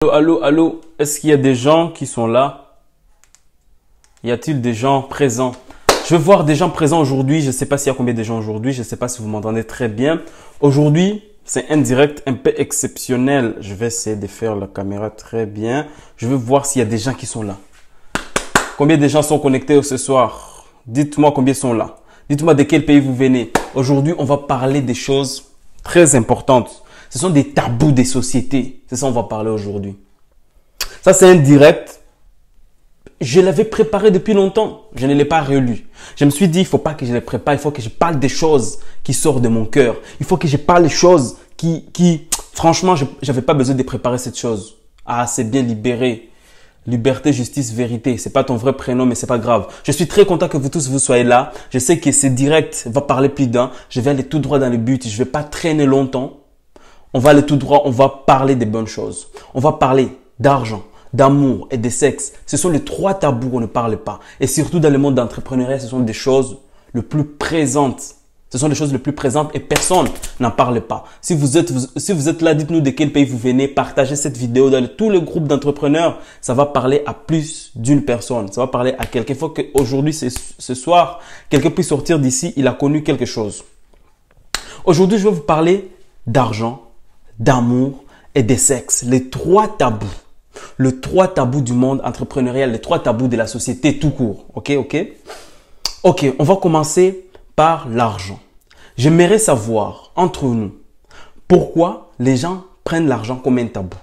Allô, allô, allô, est-ce qu'il y a des gens qui sont là? Y a-t-il des gens présents? Je veux voir des gens présents aujourd'hui. Je ne sais pas s'il y a combien de gens aujourd'hui. Je ne sais pas si vous m'entendez très bien. Aujourd'hui, c'est un direct un peu exceptionnel. Je vais essayer de faire la caméra très bien. Je veux voir s'il y a des gens qui sont là. Combien de gens sont connectés ce soir? Dites-moi combien sont là. Dites-moi de quel pays vous venez. Aujourd'hui, on va parler des choses très importantes. Ce sont des tabous des sociétés. C'est ça qu'on va parler aujourd'hui. Ça, c'est un direct. Je l'avais préparé depuis longtemps. Je ne l'ai pas relu. Je me suis dit, il ne faut pas que je les prépare. Il faut que je parle des choses qui sortent de mon cœur. Il faut que je parle des choses franchement, je n'avais pas besoin de préparer cette chose. Ah, c'est bien libéré. Liberté, justice, vérité. C'est pas ton vrai prénom, mais c'est pas grave. Je suis très content que vous tous vous soyez là. Je sais que ce direct va parler plus d'un. Je vais aller tout droit dans le but. Je vais pas traîner longtemps. On va aller tout droit. On va parler des bonnes choses. On va parler d'argent, d'amour et de sexe. Ce sont les trois tabous qu'on ne parle pas. Et surtout dans le monde d'entrepreneuriat, ce sont des choses les plus présentes. Ce sont des choses les plus présentes et personne n'en parle pas. Si vous êtes là, dites-nous de quel pays vous venez. Partagez cette vidéo dans tous les groupes d'entrepreneurs. Ça va parler à plus d'une personne. Ça va parler à quelqu'un. Il faut qu'aujourd'hui, ce soir, quelqu'un puisse sortir d'ici. Il a connu quelque chose. Aujourd'hui, je vais vous parler d'argent, d'amour et de sexe. Les trois tabous. Les trois tabous du monde entrepreneurial. Les trois tabous de la société tout court. Ok. On va commencer par l'argent. J'aimerais savoir, entre nous, pourquoi les gens prennent l'argent comme un tabou.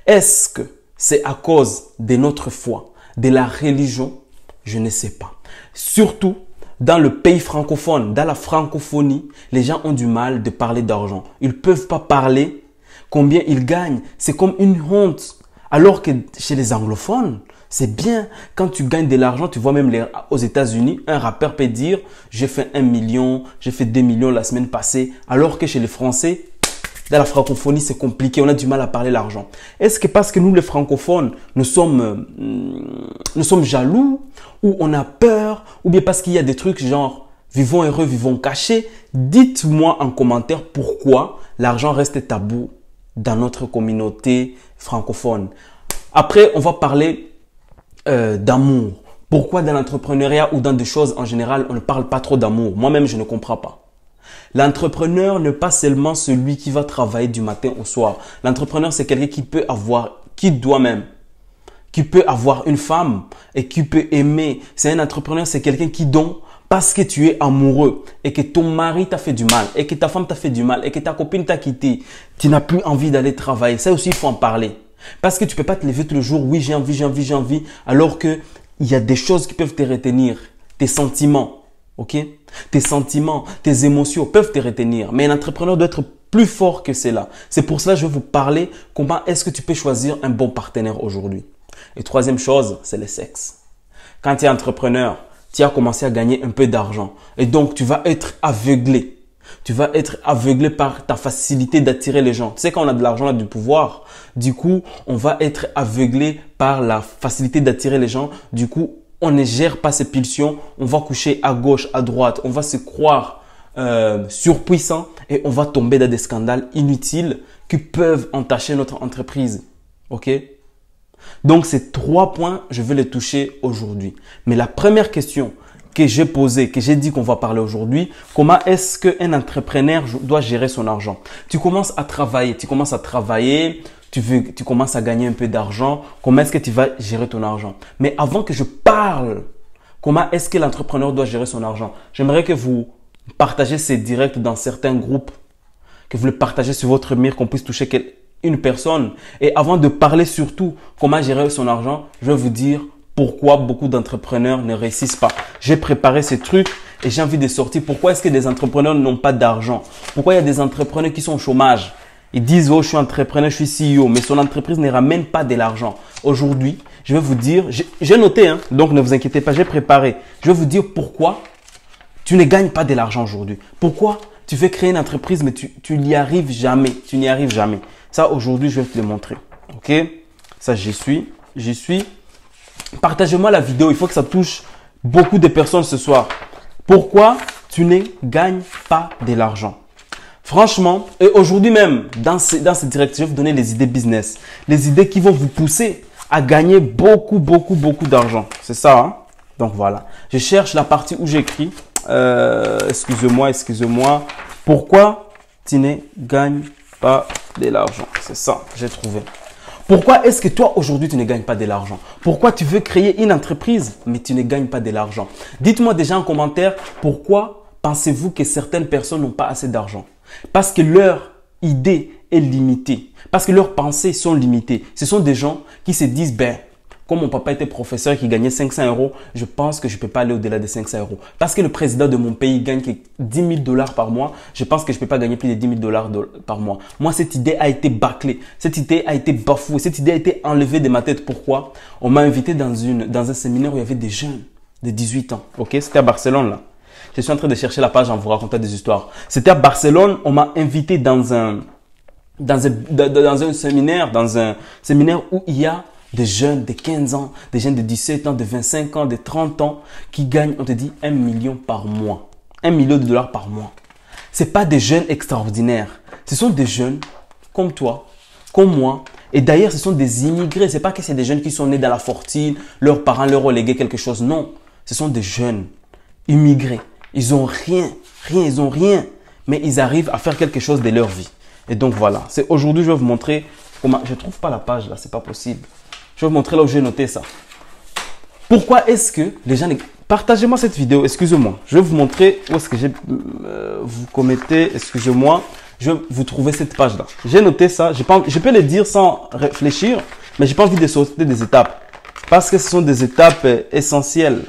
Est-ce que c'est à cause de notre foi, de la religion? Je ne sais pas. Surtout, dans le pays francophone, dans la francophonie, les gens ont du mal de parler d'argent. Ils ne peuvent pas parler combien ils gagnent. C'est comme une honte. Alors que chez les anglophones, c'est bien. Quand tu gagnes de l'argent, tu vois même aux États-Unis, un rappeur peut dire « j'ai fait 1 million, j'ai fait 2 millions la semaine passée ». Alors que chez les Français, dans la francophonie, c'est compliqué. On a du mal à parler l'argent. Est-ce que parce que nous, les francophones, nous sommes jaloux ou on a peur ou bien parce qu'il y a des trucs genre « vivons heureux, vivons cachés ». Dites-moi en commentaire pourquoi l'argent reste tabou dans notre communauté francophone. Après, on va parler d'amour. Pourquoi dans l'entrepreneuriat ou dans des choses en général, on ne parle pas trop d'amour? Moi-même, je ne comprends pas. L'entrepreneur n'est pas seulement celui qui va travailler du matin au soir. L'entrepreneur, c'est quelqu'un qui peut avoir une femme et qui peut aimer. C'est un entrepreneur, c'est quelqu'un qui donne parce que tu es amoureux et que ton mari t'a fait du mal et que ta femme t'a fait du mal et que ta copine t'a quitté. Tu n'as plus envie d'aller travailler. Ça aussi, il faut en parler. Parce que tu ne peux pas te lever tout le jour, oui, j'ai envie, alors qu'il y a des choses qui peuvent te retenir. Tes sentiments, ok? Tes sentiments, tes émotions peuvent te retenir. Mais un entrepreneur doit être plus fort que cela. C'est pour cela que je vais vous parler comment est-ce que tu peux choisir un bon partenaire aujourd'hui. Et troisième chose, c'est le sexe. Quand tu es entrepreneur, tu as commencé à gagner un peu d'argent. Et donc, tu vas être aveuglé. Tu vas être aveuglé par ta facilité d'attirer les gens. Tu sais, quand on a de l'argent, on a du pouvoir. Du coup, on va être aveuglé par la facilité d'attirer les gens. Du coup, on ne gère pas ses pulsions. On va coucher à gauche, à droite. On va se croire surpuissant et on va tomber dans des scandales inutiles qui peuvent entacher notre entreprise. Ok? Donc, ces trois points, je vais les toucher aujourd'hui. Mais la première question que j'ai posée, que j'ai dit qu'on va parler aujourd'hui, comment est-ce qu'un entrepreneur doit gérer son argent? Tu commences à travailler, tu commences à gagner un peu d'argent. Comment est-ce que tu vas gérer ton argent? Mais avant que je parle, comment est-ce que l'entrepreneur doit gérer son argent? J'aimerais que vous partagez ces directs dans certains groupes, que vous le partagez sur votre mur, qu'on puisse toucher une personne. Et avant de parler surtout comment gérer son argent, je vais vous dire pourquoi beaucoup d'entrepreneurs ne réussissent pas. J'ai préparé ces trucs et j'ai envie de sortir. Pourquoi est-ce que des entrepreneurs n'ont pas d'argent? Pourquoi il y a des entrepreneurs qui sont au chômage? Ils disent, oh, je suis entrepreneur, je suis CEO, mais son entreprise ne ramène pas de l'argent. Aujourd'hui, je vais vous dire, j'ai noté, hein, donc ne vous inquiétez pas, j'ai préparé. Je vais vous dire pourquoi tu ne gagnes pas de l'argent aujourd'hui. Pourquoi tu veux créer une entreprise, mais tu n'y arrives jamais. Tu n'y arrives jamais. Ça, aujourd'hui, je vais te le montrer. Ok? Ça, j'y suis. Partagez-moi la vidéo. Il faut que ça touche beaucoup de personnes ce soir. Pourquoi tu ne gagnes pas de l'argent? Franchement, et aujourd'hui même, dans cette direct, je vais vous donner les idées business. Les idées qui vont vous pousser à gagner beaucoup d'argent. C'est ça, hein? Donc voilà. Je cherche la partie où j'écris. Excusez-moi. Pourquoi tu ne gagnes pas de l'argent? C'est ça, j'ai trouvé. Pourquoi est-ce que toi, aujourd'hui, tu ne gagnes pas de l'argent? Pourquoi tu veux créer une entreprise, mais tu ne gagnes pas de l'argent? Dites-moi déjà en commentaire, pourquoi pensez-vous que certaines personnes n'ont pas assez d'argent? Parce que leur idée est limitée. Parce que leurs pensées sont limitées. Ce sont des gens qui se disent, ben, comme mon papa était professeur qui gagnait 500 euros, je pense que je ne peux pas aller au-delà de 500 euros. Parce que le président de mon pays gagne 10 000 $ par mois, je pense que je ne peux pas gagner plus de 10 000 $ par mois. Moi, cette idée a été bâclée. Cette idée a été bafouée. Cette idée a été enlevée de ma tête. Pourquoi? On m'a invité dans un séminaire où il y avait des jeunes de 18 ans. Ok, c'était à Barcelone là. Je suis en train de chercher la page en vous racontant des histoires. C'était à Barcelone. On m'a invité dans un séminaire où il y a des jeunes de 15 ans, des jeunes de 17 ans, de 25 ans, de 30 ans qui gagnent, on te dit, 1 million par mois. 1 million de dollars par mois. Ce n'est pas des jeunes extraordinaires. Ce sont des jeunes comme toi, comme moi. Et d'ailleurs, ce sont des immigrés. Ce n'est pas que c'est des jeunes qui sont nés dans la fortune, leurs parents leur ont légué quelque chose. Non, ce sont des jeunes immigrés. Ils n'ont rien, ils n'ont rien. Mais ils arrivent à faire quelque chose de leur vie. Et donc voilà. Aujourd'hui, je vais vous montrer comment. Je ne trouve pas la page là, c'est pas possible. Je vais vous montrer là où j'ai noté ça. Pourquoi est-ce que les gens... Partagez-moi cette vidéo, excusez-moi. Je vais vous montrer où est-ce que vous commettez, excusez-moi. Je vais vous trouver cette page-là. J'ai noté ça. Je peux le dire sans réfléchir, mais j'ai pas envie de sauter des étapes. Parce que ce sont des étapes essentielles.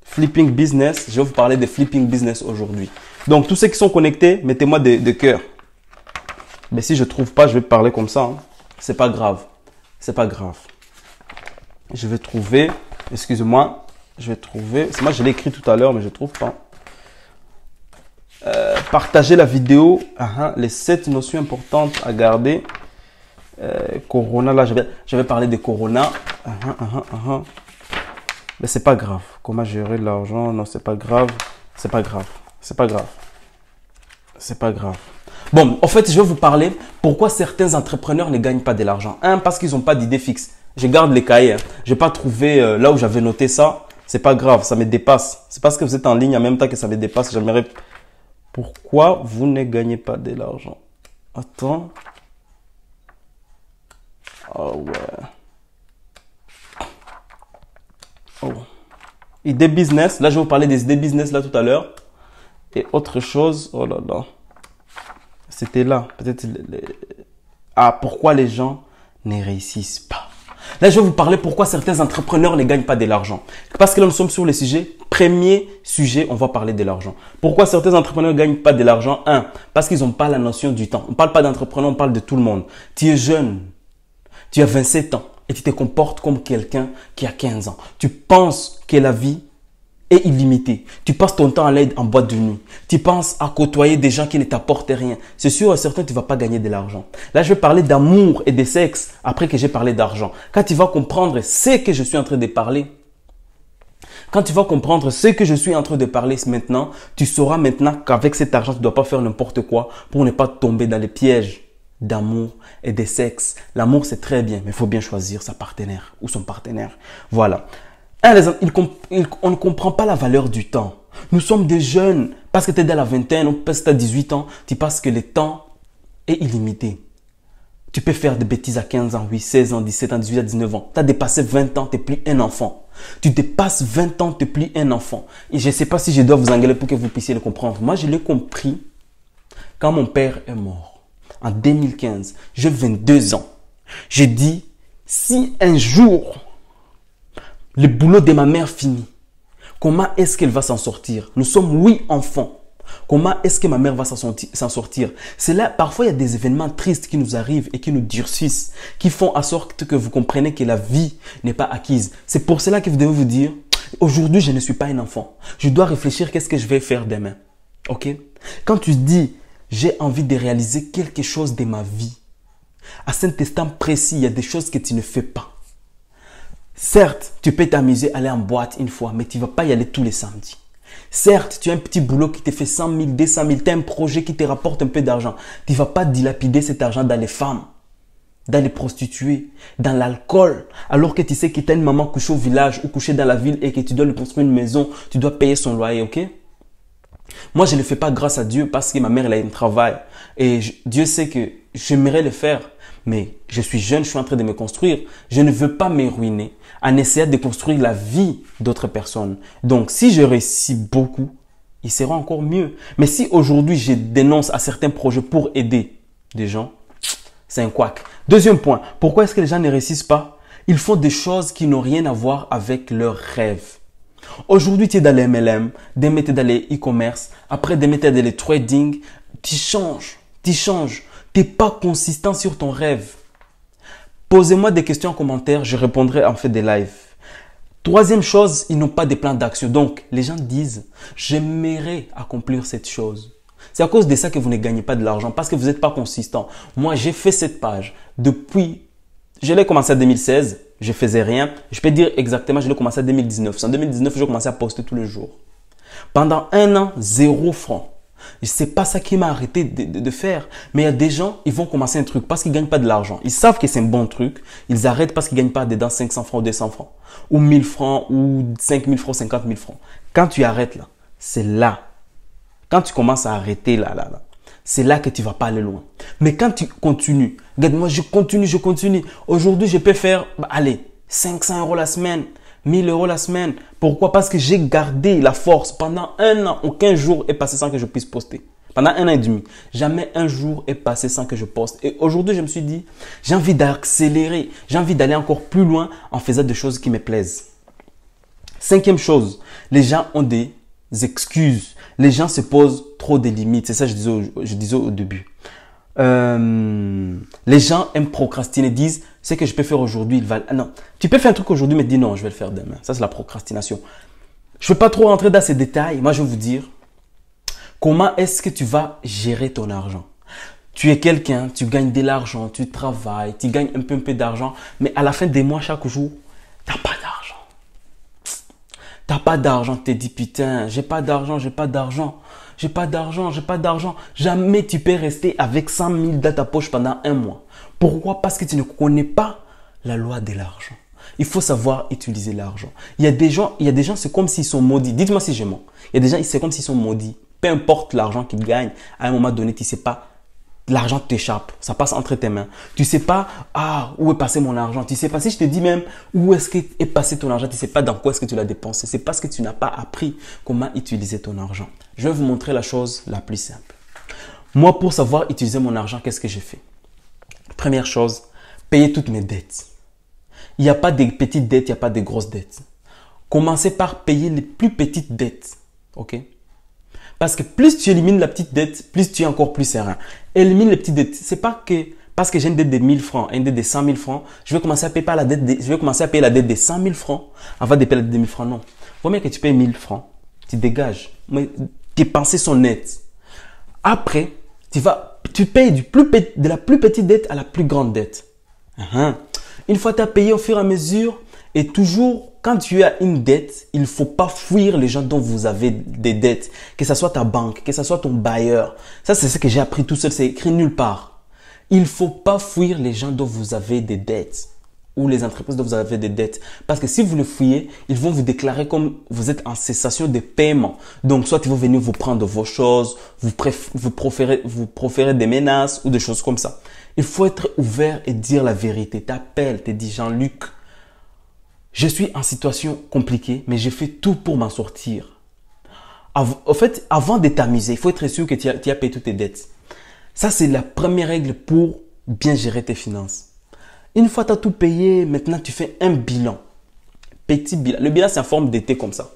Flipping business. Je vais vous parler de flipping business aujourd'hui. Donc, tous ceux qui sont connectés, mettez-moi de cœur. Mais si je ne trouve pas, je vais parler comme ça. Hein. C'est pas grave. C'est pas grave. Je vais trouver, excusez-moi, je vais trouver, moi je l'ai écrit tout à l'heure, mais je ne trouve pas. Partagez la vidéo, les 7 notions importantes à garder. Corona, là, je vais parler de Corona. Mais c'est pas grave. Comment gérer l'argent? Non, c'est pas grave. C'est pas grave. C'est pas grave. C'est pas grave. Bon, en fait, je vais vous parler pourquoi certains entrepreneurs ne gagnent pas de l'argent. Parce qu'ils n'ont pas d'idée fixe. Je garde les cahiers. Je n'ai pas trouvé là où j'avais noté ça. C'est pas grave, ça me dépasse. C'est parce que vous êtes en ligne en même temps que ça me dépasse. J'aimerais. Pourquoi vous ne gagnez pas de l'argent? Attends. Oh ouais. Oh. Idées business. Là, je vais vous parler des idées business là tout à l'heure. Et autre chose. Oh là là. C'était là. Peut-être. Pourquoi les gens ne réussissent pas? Là, je vais vous parler pourquoi certains entrepreneurs ne gagnent pas de l'argent. Parce que là, nous sommes sur le sujet. Premier sujet, on va parler de l'argent. Pourquoi certains entrepreneurs ne gagnent pas de l'argent? Parce qu'ils n'ont pas la notion du temps. On ne parle pas d'entrepreneur, on parle de tout le monde. Tu es jeune, tu as 27 ans et tu te comportes comme quelqu'un qui a 15 ans. Tu penses que la vie est illimitée. Tu passes ton temps à l'aide en boîte de nuit. Tu penses à côtoyer des gens qui ne t'apportent rien. C'est sûr et certain que tu ne vas pas gagner de l'argent. Là, je vais parler d'amour et de sexe après que j'ai parlé d'argent. Quand tu vas comprendre ce que je suis en train de parler, maintenant, tu sauras maintenant qu'avec cet argent, tu ne dois pas faire n'importe quoi pour ne pas tomber dans les pièges d'amour et de sexe. L'amour, c'est très bien, mais il faut bien choisir sa partenaire ou son partenaire. Voilà. On ne comprend pas la valeur du temps. Nous sommes des jeunes. Parce que tu es dans la vingtaine, ou parce que tu as 18 ans, tu penses que le temps est illimité. Tu peux faire des bêtises à 15 ans, oui, 16 ans, 17 ans, 18 ans, 19 ans. Tu as dépassé 20 ans, tu n'es plus un enfant. Tu dépasses 20 ans, tu n'es plus un enfant. Et je ne sais pas si je dois vous engueuler pour que vous puissiez le comprendre. Moi, je l'ai compris quand mon père est mort. En 2015, j'ai 22 ans. J'ai dit, si un jour, le boulot de ma mère finit, comment est-ce qu'elle va s'en sortir? Nous sommes 8 enfants. Comment est-ce que ma mère va s'en sortir? C'est là, parfois, il y a des événements tristes qui nous arrivent et qui nous durcissent, qui font en sorte que vous comprenez que la vie n'est pas acquise. C'est pour cela que vous devez vous dire, aujourd'hui, je ne suis pas un enfant. Je dois réfléchir qu'est-ce que je vais faire demain. Ok? Quand tu dis, j'ai envie de réaliser quelque chose de ma vie, à cet instant précis, il y a des choses que tu ne fais pas. Certes, tu peux t'amuser, aller en boîte une fois, mais tu ne vas pas y aller tous les samedis. Certes, tu as un petit boulot qui te fait 100 000, 200 000, tu as un projet qui te rapporte un peu d'argent. Tu ne vas pas dilapider cet argent dans les femmes, dans les prostituées, dans l'alcool, alors que tu sais que tu as une maman couchée au village ou couchée dans la ville et que tu dois lui construire une maison, tu dois payer son loyer, ok? Moi, je ne le fais pas grâce à Dieu parce que ma mère, elle a un travail. Et Dieu sait que j'aimerais le faire. Mais je suis jeune, je suis en train de me construire. Je ne veux pas me ruiner en essayant de construire la vie d'autres personnes. Donc, si je réussis beaucoup, il sera encore mieux. Mais si aujourd'hui, je dénonce à certains projets pour aider des gens, c'est un couac. Deuxième point, pourquoi est-ce que les gens ne réussissent pas? Ils font des choses qui n'ont rien à voir avec leurs rêves. Aujourd'hui, tu es dans les MLM, demain tu es dans les e-commerce, après demain tu es dans les trading, tu changes. Tu n'es pas consistant sur ton rêve. Posez-moi des questions en commentaire, je répondrai en fait des lives. Troisième chose, ils n'ont pas de plan d'action. Donc, les gens disent, j'aimerais accomplir cette chose. C'est à cause de ça que vous ne gagnez pas de l'argent, parce que vous n'êtes pas consistant. Moi, j'ai fait cette page depuis, je l'ai commencé en 2016, je faisais rien. Je peux dire exactement, je l'ai commencé en 2019. En 2019, j'ai commencé à poster tous les jours. Pendant un an, 0 francs. Ce n'est pas ça qui m'a arrêté de faire. Mais il y a des gens, ils vont commencer un truc parce qu'ils ne gagnent pas de l'argent. Ils savent que c'est un bon truc. Ils arrêtent parce qu'ils ne gagnent pas dedans 500 francs ou 200 francs. Ou 1000 francs ou 5000 francs, 50 000 francs. Quand tu arrêtes là, c'est là. Quand tu commences à arrêter là, c'est là que tu ne vas pas aller loin. Mais quand tu continues, regarde, moi je continue. Aujourd'hui, je peux faire, allez, 500 € la semaine, 1000 € la semaine. Pourquoi? Parce que j'ai gardé la force. Pendant un an, aucun jour est passé sans que je puisse poster. Pendant un an et demi, jamais un jour est passé sans que je poste. Et aujourd'hui, je me suis dit, j'ai envie d'accélérer. J'ai envie d'aller encore plus loin en faisant des choses qui me plaisent. Cinquième chose, les gens ont des excuses. Les gens se posent trop des limites. C'est ça que je disais au début. Les gens aiment procrastiner, disent ce que je peux faire aujourd'hui, non, tu peux faire un truc aujourd'hui, mais dis non, je vais le faire demain. Ça, c'est la procrastination. Je ne vais pas trop rentrer dans ces détails. Moi, je vais vous dire comment est-ce que tu vas gérer ton argent. Tu es quelqu'un, tu gagnes de l'argent, tu travailles, tu gagnes un peu d'argent, mais à la fin des mois, chaque jour, tu n'as pas d'argent. Tu n'as pas d'argent, tu te dis putain, j'ai pas d'argent. Jamais tu peux rester avec 100 000 dans ta poche pendant un mois. Pourquoi? Parce que tu ne connais pas la loi de l'argent. Il faut savoir utiliser l'argent. Il y a des gens, c'est comme s'ils sont maudits. Dites-moi si je mens. Il y a des gens, c'est comme s'ils sont maudits. Peu importe l'argent qu'ils gagnent, à un moment donné, tu ne sais pas. L'argent t'échappe, ça passe entre tes mains. Tu ne sais pas, où est passé mon argent. Tu ne sais pas, si je te dis même où est-ce qu'est passé ton argent, tu ne sais pas dans quoi est-ce que tu l'as dépensé. C'est parce que tu n'as pas appris comment utiliser ton argent. Je vais vous montrer la chose la plus simple. Moi, pour savoir utiliser mon argent, qu'est-ce que j'ai fait? Première chose, payer toutes mes dettes. Il n'y a pas de petites dettes, il n'y a pas de grosses dettes. Commencez par payer les plus petites dettes. Ok? Parce que plus tu élimines la petite dette, plus tu es encore plus serein. Élimine les petites dettes. C'est pas que parce que j'ai une dette de 1000 francs, une dette de 100 000 francs, je vais commencer à payer la dette de 100 000 francs avant de payer la dette de 1000 francs. Non. Il faut bien que tu payes 1000 francs. Tu dégages. Mais tes pensées sont nettes. Après, tu payes de la plus petite dette à la plus grande dette. Une fois que tu as payé au fur et à mesure, et toujours, quand tu as une dette, il ne faut pas fuir les gens dont vous avez des dettes. Que ce soit ta banque, que ce soit ton bailleur. Ça, c'est ce que j'ai appris tout seul. C'est écrit nulle part. Il ne faut pas fuir les gens dont vous avez des dettes. Ou les entreprises dont vous avez des dettes. Parce que si vous le fuyez, ils vont vous déclarer comme vous êtes en cessation de paiement. Donc, soit ils vont venir vous prendre vos choses, vous proférer des menaces ou des choses comme ça. Il faut être ouvert et dire la vérité. T'appelles, te dis Jean-Luc. Je suis en situation compliquée, mais je fais tout pour m'en sortir. En fait, avant de t'amuser, il faut être sûr que tu as payé toutes tes dettes. Ça, c'est la première règle pour bien gérer tes finances. Une fois que tu as tout payé, maintenant tu fais un bilan. Petit bilan. Le bilan, c'est en forme d'été comme ça.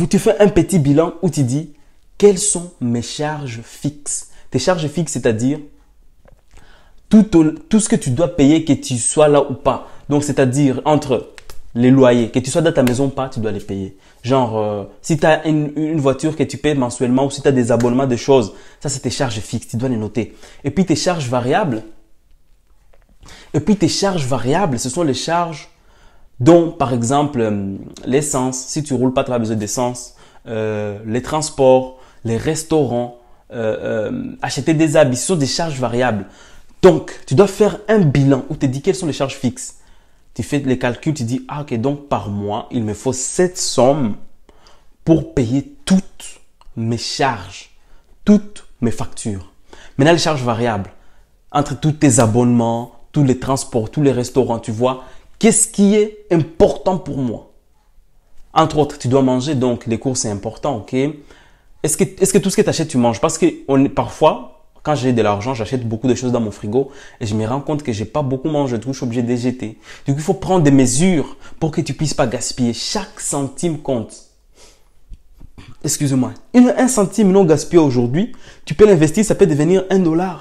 Tu fais un petit bilan où tu dis quelles sont mes charges fixes. Tes charges fixes, c'est-à-dire tout ce que tu dois payer, que tu sois là ou pas. Donc, c'est-à-dire entre les loyers, que tu sois dans ta maison ou pas, tu dois les payer. Genre, si tu as une voiture que tu payes mensuellement ou si tu as des abonnements de choses, ça, c'est tes charges fixes, tu dois les noter. Et puis, tes charges variables, ce sont les charges dont par exemple l'essence, si tu roules pas, tu as besoin d'essence, les transports, les restaurants, acheter des habits, ce sont des charges variables. Donc, tu dois faire un bilan où tu te dis quelles sont les charges fixes. Tu fais les calculs, tu dis, ah ok, donc par mois, il me faut cette somme pour payer toutes mes charges, toutes mes factures. Maintenant, les charges variables, entre tous tes abonnements, tous les transports, tous les restaurants, tu vois, qu'est-ce qui est important pour moi? Entre autres, tu dois manger, donc les courses, c'est important, ok? Est-ce que tout ce que tu achètes, tu manges? Parce que parfois, quand j'ai de l'argent, j'achète beaucoup de choses dans mon frigo et je me rends compte que j'ai pas beaucoup mangé, du coup, je suis obligé de les jeter. Du coup, il faut prendre des mesures pour que tu puisses pas gaspiller. Chaque centime compte. Excuse-moi. Un centime non gaspillé aujourd'hui, tu peux l'investir, ça peut devenir $1.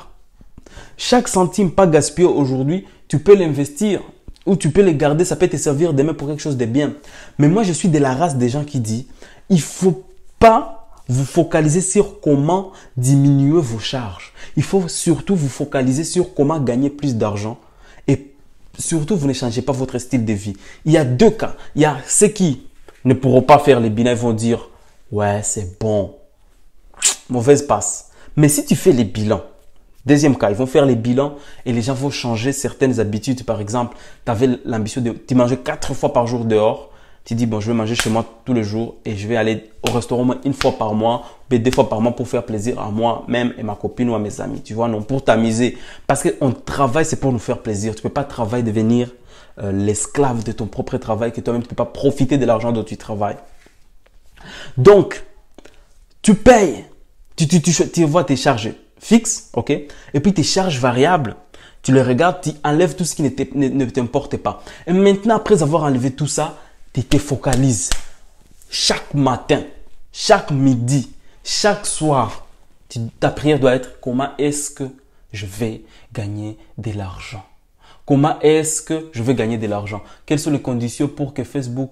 Chaque centime pas gaspillé aujourd'hui, tu peux l'investir ou tu peux le garder, ça peut te servir demain pour quelque chose de bien. Mais moi, je suis de la race des gens qui dit, il faut pas vous focaliser sur comment diminuer vos charges. Il faut surtout vous focaliser sur comment gagner plus d'argent et surtout, vous ne changez pas votre style de vie. Il y a deux cas. Il y a ceux qui ne pourront pas faire les bilans, ils vont dire, ouais, c'est bon, mauvaise passe. Mais si tu fais les bilans, deuxième cas, ils vont faire les bilans et les gens vont changer certaines habitudes. Par exemple, tu avais l'ambition de manger 4 fois par jour dehors. Tu dis, bon, je vais manger chez moi tous les jours et je vais aller au restaurant une fois par mois, ou 2 fois par mois pour faire plaisir à moi-même et ma copine ou à mes amis. Tu vois, non, pour t'amuser. Parce qu'on travaille, c'est pour nous faire plaisir. Tu ne peux pas travailler, devenir l'esclave de ton propre travail, que toi-même, tu ne peux pas profiter de l'argent dont tu travailles. Donc, tu payes, tu vois tes charges fixes, ok? Et puis tes charges variables, tu les regardes, tu enlèves tout ce qui ne t'importe pas. Et maintenant, après avoir enlevé tout ça, tu te focalises. Chaque matin, chaque midi, chaque soir, ta prière doit être comment est-ce que je vais gagner de l'argent? Comment est-ce que je vais gagner de l'argent? Quelles sont les conditions pour que Facebook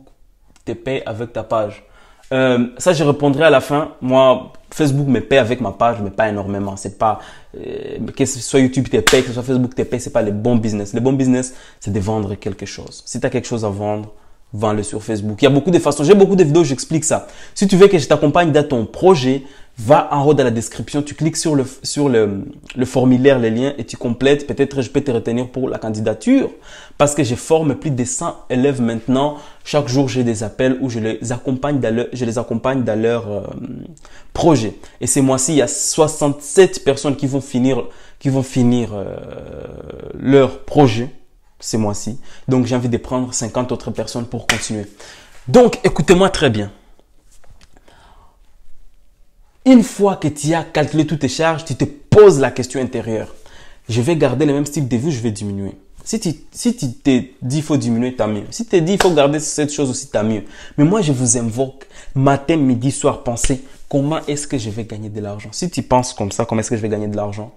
te paye avec ta page? Ça, je répondrai à la fin. Moi, Facebook me paye avec ma page, mais pas énormément. C'est pas que ce soit YouTube te paye, que ce soit Facebook te paye, c'est pas le bon business. Le bon business, c'est de vendre quelque chose. Si tu as quelque chose à vendre, vends-le sur Facebook. Il y a beaucoup de façons. J'ai beaucoup de vidéos où j'explique ça. Si tu veux que je t'accompagne dans ton projet, va en haut dans la description, tu cliques sur le formulaire, les liens et tu complètes. Peut-être je peux te retenir pour la candidature parce que je forme plus de 100 élèves maintenant. Chaque jour, j'ai des appels où je les accompagne dans leur projet. Et ces mois-ci, il y a 67 personnes qui vont finir leur projet ces mois-ci. Donc, j'ai envie de prendre 50 autres personnes pour continuer. Donc, écoutez-moi très bien. Une fois que tu as calculé toutes tes charges, tu te poses la question intérieure. Je vais garder le même style de vie, je vais diminuer. Si tu t'es dit qu'il faut diminuer, t'as mieux. Si tu t'es dit qu'il faut garder cette chose aussi, t'as mieux. Mais moi, je vous invoque matin, midi, soir, pensez comment est-ce que je vais gagner de l'argent. Si tu penses comme ça, comment est-ce que je vais gagner de l'argent?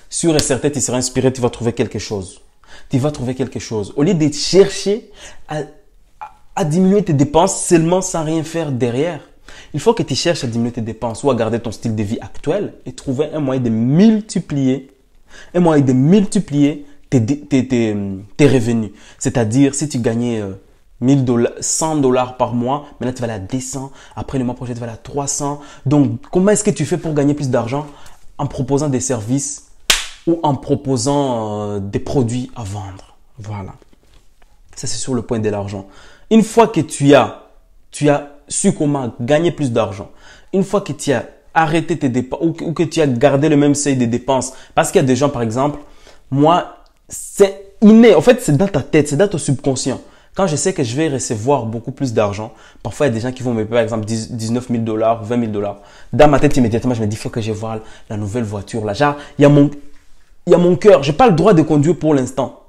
Sûr et certain, tu seras inspiré, tu vas trouver quelque chose. Tu vas trouver quelque chose. Au lieu de chercher à diminuer tes dépenses seulement sans rien faire derrière, il faut que tu cherches à diminuer tes dépenses ou à garder ton style de vie actuel et trouver un moyen de multiplier tes revenus. C'est-à-dire, si tu gagnais $100 par mois, maintenant tu vas aller à 200, après le mois prochain tu vas aller à 300. Donc, comment est-ce que tu fais pour gagner plus d'argent? En proposant des services ou en proposant des produits à vendre. Voilà. Ça, c'est sur le point de l'argent. Une fois que tu as su comment gagner plus d'argent, une fois que tu as arrêté tes dépenses ou que tu as gardé le même seuil de dépenses, parce qu'il y a des gens, par exemple, moi, c'est inné. En fait, c'est dans ta tête, c'est dans ton subconscient. Quand je sais que je vais recevoir beaucoup plus d'argent, parfois il y a des gens qui vont me payer, par exemple, $19 000 ou $20 000. Dans ma tête, immédiatement, je me dis, il faut que je voie la nouvelle voiture. Là, genre, il y a mon cœur. Je n'ai pas le droit de conduire pour l'instant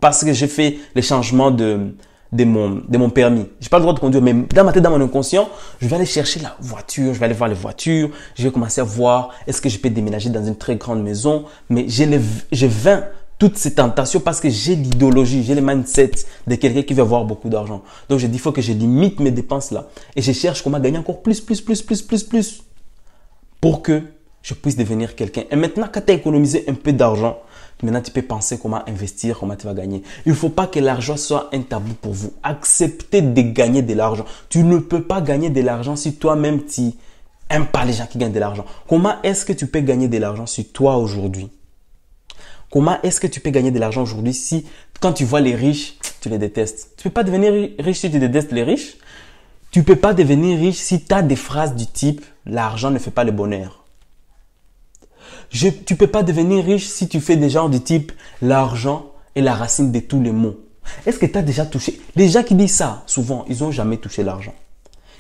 parce que j'ai fait les changements de mon permis. Je n'ai pas le droit de conduire, mais dans ma tête, dans mon inconscient, je vais aller chercher la voiture, je vais aller voir les voitures, je vais commencer à voir est-ce que je peux déménager dans une très grande maison. Mais j'ai vaincu toutes ces tentations parce que j'ai l'idéologie, j'ai le mindset de quelqu'un qui veut avoir beaucoup d'argent. Donc, je dis, il faut que je limite mes dépenses là. Et je cherche comment gagner encore plus pour que je puisse devenir quelqu'un. Et maintenant, quand tu as économisé un peu d'argent, Maintenant, tu peux penser comment investir, comment tu vas gagner. Il ne faut pas que l'argent soit un tabou pour vous. Acceptez de gagner de l'argent. Tu ne peux pas gagner de l'argent si toi-même tu n'aimes pas les gens qui gagnent de l'argent. Comment est-ce que tu peux gagner de l'argent sur toi aujourd'hui? Comment est-ce que tu peux gagner de l'argent aujourd'hui si quand tu vois les riches, tu les détestes? Tu ne peux pas devenir riche si tu détestes les riches. Tu ne peux pas devenir riche si tu as des phrases du type « l'argent ne fait pas le bonheur ». Tu ne peux pas devenir riche si tu fais des genres du type « l'argent est la racine de tous les maux ». Est-ce que tu as déjà touché? Les gens qui disent ça, souvent, ils n'ont jamais touché l'argent.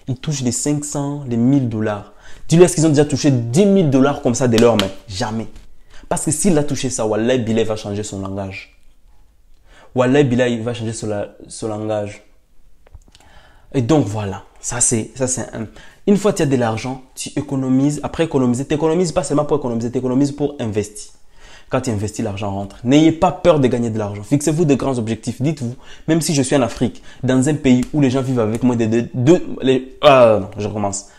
Ils touchent les 500, les 1000 dollars. Dis-leur est-ce qu'ils ont déjà touché 10 000 dollars comme ça de leurs mains? Jamais. Parce que s'il a touché ça, Wallah Bilal va changer son langage. Wallah Bilal il va changer son langage. Et donc voilà, ça c'est un... Une fois que tu as de l'argent, tu économises. Après économiser, tu n'économises pas seulement pour économiser, tu économises pour investir. Quand tu investis, l'argent rentre. N'ayez pas peur de gagner de l'argent. Fixez-vous de grands objectifs. Dites-vous, même si je suis en Afrique, dans un pays où les gens vivent avec moins de non, je recommence.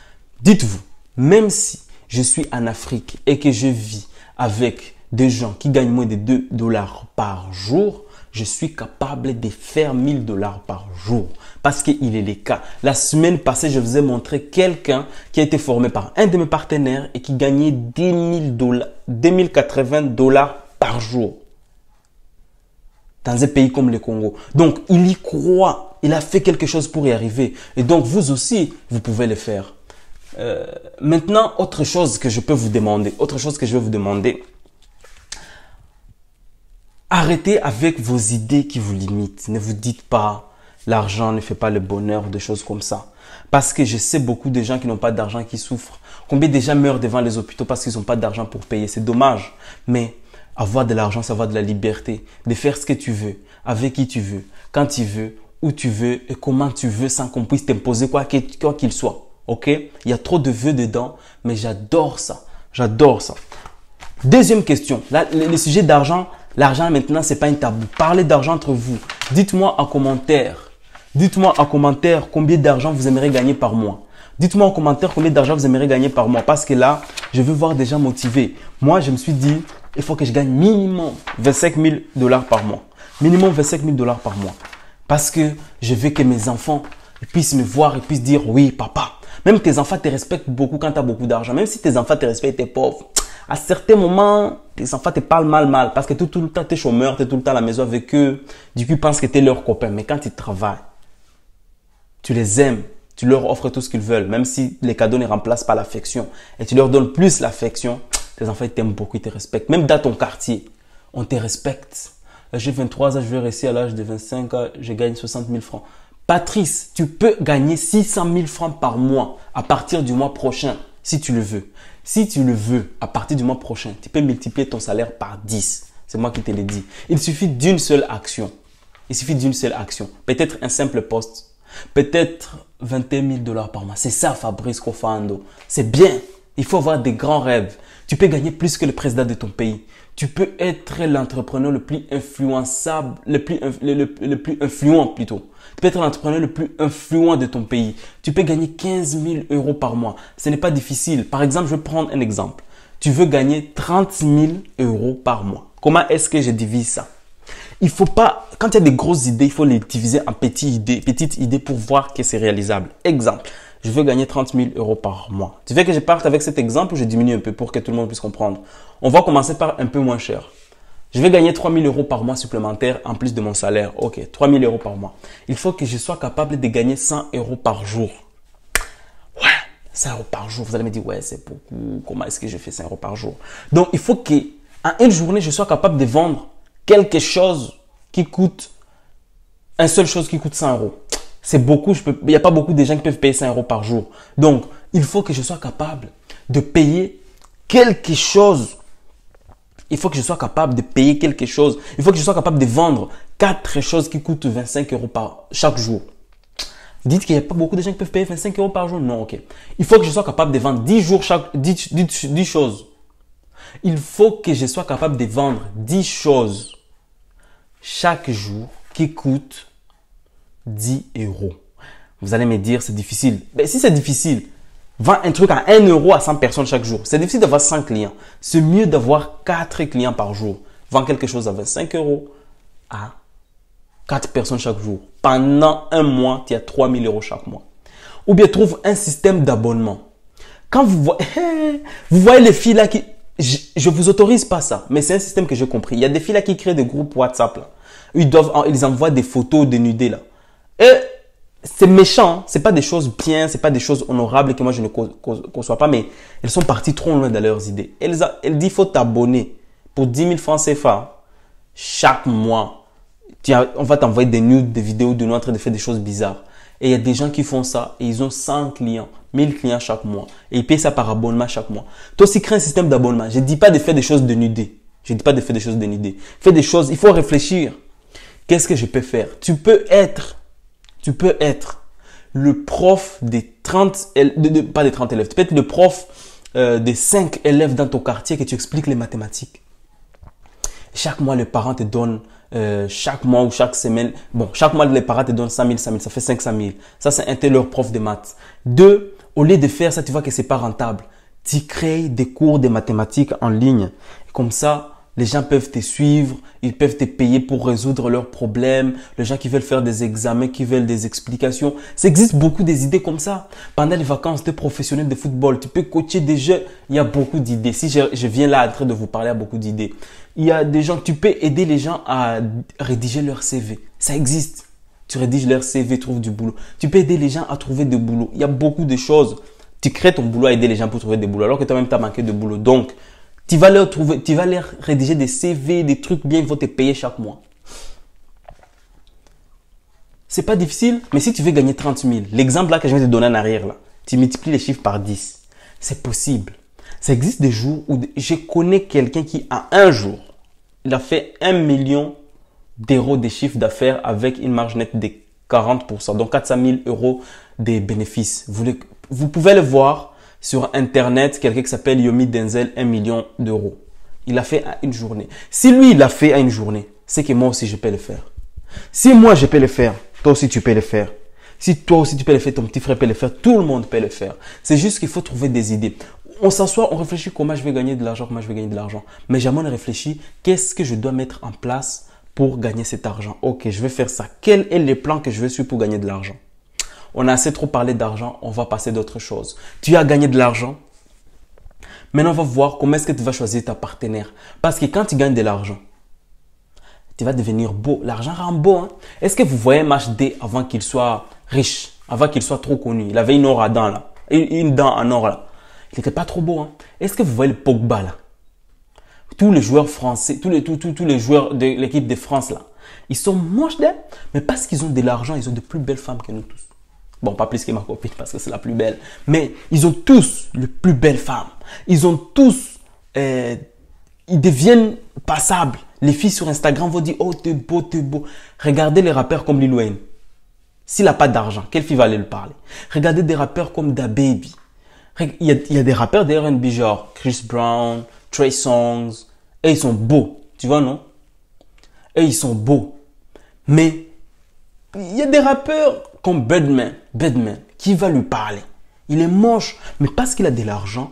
Dites-vous, même si je suis en Afrique et que je vis avec des gens qui gagnent moins de 2 dollars par jour, je suis capable de faire 1000 dollars par jour. Parce qu'il est le cas. La semaine passée, je vous ai montré quelqu'un qui a été formé par un de mes partenaires et qui gagnait 2080 dollars par jour. Dans un pays comme le Congo. Donc, il y croit. Il a fait quelque chose pour y arriver. Et donc, vous aussi, vous pouvez le faire. Maintenant, autre chose que je peux vous demander. Autre chose que je vais vous demander. Arrêtez avec vos idées qui vous limitent. Ne vous dites pas l'argent ne fait pas le bonheur, des choses comme ça. Parce que je sais beaucoup de gens qui n'ont pas d'argent qui souffrent. Combien de gens meurent devant les hôpitaux parce qu'ils n'ont pas d'argent pour payer. C'est dommage. Mais avoir de l'argent, c'est avoir de la liberté. De faire ce que tu veux, avec qui tu veux, quand tu veux, où tu veux et comment tu veux sans qu'on puisse t'imposer quoi qu'il soit. Ok? Il y a trop de vœux dedans, mais j'adore ça. J'adore ça. Deuxième question. Là, le sujet d'argent. L'argent maintenant, ce n'est pas un tabou. Parlez d'argent entre vous. Dites-moi en commentaire. Dites-moi en commentaire combien d'argent vous aimeriez gagner par mois. Dites-moi en commentaire combien d'argent vous aimeriez gagner par mois. Parce que là, je veux voir des gens motivés. Moi, je me suis dit, il faut que je gagne minimum 25 000 dollars par mois. Minimum 25 000 dollars par mois. Parce que je veux que mes enfants puissent me voir et puissent dire, oui, papa. Même tes enfants te respectent beaucoup quand tu as beaucoup d'argent. Même si tes enfants te respectent et tu es pauvre. À certains moments, tes enfants te parlent mal parce que tout le temps, tu es chômeur, tu es tout le temps à la maison avec eux. Du coup, ils pensent que tu es leur copain. Mais quand ils travaillent, tu les aimes, tu leur offres tout ce qu'ils veulent, même si les cadeaux ne remplacent pas l'affection. Et tu leur donnes plus l'affection, tes enfants ils t'aiment beaucoup, ils te respectent. Même dans ton quartier, on te respecte. J'ai 23 ans, je vais rester à l'âge de 25 ans, je gagne 60 000 francs. Patrice, tu peux gagner 600 000 francs par mois à partir du mois prochain, si tu le veux. Si tu le veux, à partir du mois prochain, tu peux multiplier ton salaire par 10. C'est moi qui te l'ai dit. Il suffit d'une seule action. Il suffit d'une seule action. Peut-être un simple poste. Peut-être 21 000 dollars par mois. C'est ça, Fabrice Kofando. C'est bien. Il faut avoir des grands rêves. Tu peux gagner plus que le président de ton pays. Tu peux être l'entrepreneur le plus influençable, le plus influent plutôt. Tu peux être l'entrepreneur le plus influent de ton pays. Tu peux gagner 15 000 euros par mois. Ce n'est pas difficile. Par exemple, je vais prendre un exemple. Tu veux gagner 30 000 euros par mois. Comment est-ce que je divise ça? Il faut pas, quand il y a des grosses idées, il faut les diviser en petites idées pour voir que c'est réalisable. Exemple, je veux gagner 30 000 euros par mois. Tu veux que je parte avec cet exemple ou je diminue un peu pour que tout le monde puisse comprendre? On va commencer par un peu moins cher. Je vais gagner 3 000 euros par mois supplémentaires en plus de mon salaire. Ok, 3 000 euros par mois. Il faut que je sois capable de gagner 100 euros par jour. Ouais, 100 euros par jour. Vous allez me dire, ouais, c'est beaucoup. Comment est-ce que je fais 100 euros par jour? Donc, il faut qu'en une journée, je sois capable de vendre quelque chose qui coûte, une seule chose qui coûte 100 euros. C'est beaucoup. Il n'y a pas beaucoup de gens qui peuvent payer 100 euros par jour. Donc, il faut que je sois capable de payer quelque chose. Il faut que je sois capable de payer quelque chose. Il faut que je sois capable de vendre 4 choses qui coûtent 25 euros chaque jour. Dites qu'il n'y a pas beaucoup de gens qui peuvent payer 25 euros par jour. Non, ok. Il faut que je sois capable de vendre 10 choses. Il faut que je sois capable de vendre 10 choses chaque jour qui coûtent 10 euros. Vous allez me dire, c'est difficile. Mais si c'est difficile, vends un truc à 1 euro à 100 personnes chaque jour. C'est difficile d'avoir 100 clients. C'est mieux d'avoir 4 clients par jour. Vends quelque chose à 25 euros à 4 personnes chaque jour. Pendant un mois, tu as 3 000 euros chaque mois. Ou bien trouve un système d'abonnement. Quand vous voyez les filles là qui... Je vous autorise pas ça, mais c'est un système que j'ai compris. Il y a des filles là qui créent des groupes WhatsApp là. Ils envoient des photos dénudées là. Et c'est méchant, hein. C'est pas des choses bien, c'est pas des choses honorables que moi je ne conçois pas, mais elles sont parties trop loin dans leurs idées. Elle dit faut t'abonner pour 10 000 francs CFA chaque mois. On va t'envoyer des nudes, des vidéos de nous en train de faire des choses bizarres. Et il y a des gens qui font ça et ils ont 100 clients, 1000 clients chaque mois. Et ils payent ça par abonnement chaque mois. Toi aussi, crée un système d'abonnement. Je ne dis pas de faire des choses dénudées. Je ne dis pas de faire des choses dénudées. Fais des choses, il faut réfléchir. Qu'est-ce que je peux faire? Tu peux être le prof des 30, pas des 30 élèves. Tu peux être le prof des 5 élèves dans ton quartier que tu expliques les mathématiques. Chaque mois, les parents te donnent, chaque mois ou chaque semaine, bon, chaque mois, les parents te donnent 100 000, 100 000, ça fait 500 000. Ça, c'est un tel leur prof de maths. 2, au lieu de faire ça, tu vois que c'est pas rentable. Tu crées des cours de mathématiques en ligne. Comme ça, les gens peuvent te suivre, ils peuvent te payer pour résoudre leurs problèmes. Les gens qui veulent faire des examens, qui veulent des explications. Ça existe beaucoup des idées comme ça. Pendant les vacances, tu es professionnel de football, tu peux coacher des jeux. Il y a beaucoup d'idées. Si je viens là en train de vous parler, il y a beaucoup d'idées. Il y a des gens, tu peux aider les gens à rédiger leur CV. Ça existe. Tu rédiges leur CV, trouves du boulot. Tu peux aider les gens à trouver du boulot. Il y a beaucoup de choses. Tu crées ton boulot à aider les gens pour trouver des boulots alors que toi-même, tu as manqué de boulot. Donc, tu vas leur rédiger des CV, des trucs bien, ils vont te payer chaque mois. C'est pas difficile, mais si tu veux gagner 30 000, l'exemple là que je viens de te donner en arrière, là, tu multiplies les chiffres par 10. C'est possible. Ça existe des jours où je connais quelqu'un qui, à un jour, il a fait 1 million d'euros de chiffre d'affaires avec une marge nette de 40%, donc 400 000 euros de bénéfices. Vous pouvez le voir sur Internet, quelqu'un qui s'appelle Yomi Denzel, 1 million d'euros. Il l'a fait à une journée. Si lui, il l'a fait à une journée, c'est que moi aussi, je peux le faire. Si moi, je peux le faire, toi aussi, tu peux le faire. Si toi aussi, tu peux le faire, ton petit frère peut le faire, tout le monde peut le faire. C'est juste qu'il faut trouver des idées. On s'assoit, on réfléchit comment je vais gagner de l'argent, comment je vais gagner de l'argent. Mais jamais on ne réfléchit, qu'est-ce que je dois mettre en place pour gagner cet argent? Ok, je vais faire ça. Quel est le plan que je vais suivre pour gagner de l'argent? On a assez trop parlé d'argent, on va passer d'autres choses. Tu as gagné de l'argent. Maintenant, on va voir comment est-ce que tu vas choisir ta partenaire. Parce que quand tu gagnes de l'argent, tu vas devenir beau. L'argent rend beau. Hein? Est-ce que vous voyez MHD avant qu'il soit riche, avant qu'il soit trop connu? Il avait une or à dents là, une dent en or là. Il n'était pas trop beau. Hein? Est-ce que vous voyez le Pogba là? Tous les joueurs français, tous les joueurs de l'équipe de France là, ils sont moches d'eux, mais parce qu'ils ont de l'argent, ils ont de plus belles femmes que nous tous. Bon, pas plus que ma copine parce que c'est la plus belle. Mais ils ont tous les plus belles femmes. Ils ont tous... ils deviennent passables. Les filles sur Instagram vont dire « Oh, t'es beau, t'es beau ». Regardez les rappeurs comme Lil Wayne. S'il n'a pas d'argent, quelle fille va aller lui parler? Regardez des rappeurs comme DaBaby. Il y a des rappeurs de R&B genre Chris Brown, Trey Songz. Et ils sont beaux. Tu vois, non? Et ils sont beaux. Mais il y a des rappeurs comme Birdman, qui va lui parler. Il est moche, mais parce qu'il a de l'argent,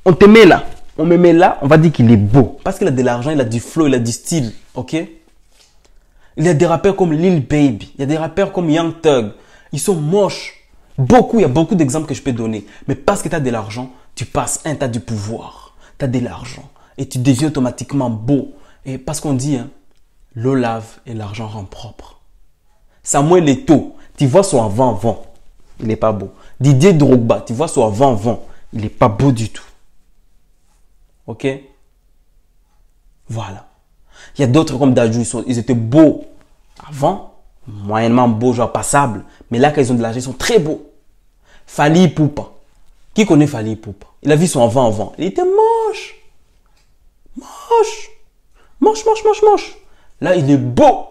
on te met là. On me met là, on va dire qu'il est beau. Parce qu'il a de l'argent, il a du flow, il a du style. Ok? Il y a des rappeurs comme Lil Baby. Il y a des rappeurs comme Young Thug. Ils sont moches. Il y a beaucoup d'exemples que je peux donner. Mais parce que tu as de l'argent, tu passes tu as du pouvoir. Tu as de l'argent. Et tu deviens automatiquement beau. Et parce qu'on dit, hein, l'eau lave et l'argent rend propre. Samuel Eto'o, tu vois son avant-avant. Il n'est pas beau. Didier Drogba, tu vois son avant-avant. Il n'est pas beau du tout. Ok? Voilà. Il y a d'autres comme Dadju, ils étaient beaux avant, moyennement beaux, genre passables. Mais là, quand ils ont de l'argent, ils sont très beaux. Fally Ipupa. Qui connaît Fally Ipupa? Il a vu son avant-avant. Il était moche. Moche. Là, il est beau.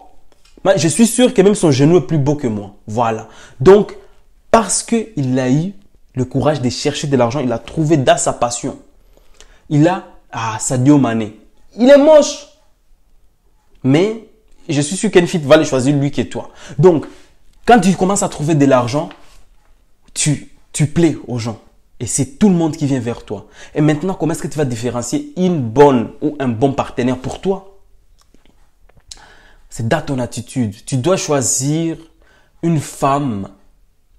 Je suis sûr que même son genou est plus beau que moi. Voilà. Donc, parce qu'il a eu le courage de chercher de l'argent, il a trouvé dans sa passion. Il a Sadio Mané. Il est moche. Mais je suis sûr qu'une fille va le choisir lui que toi. Donc, quand tu commences à trouver de l'argent, tu plais aux gens. Et c'est tout le monde qui vient vers toi. Et maintenant, comment est-ce que tu vas différencier une bonne ou un bon partenaire pour toi? C'est dans ton attitude. Tu dois choisir une femme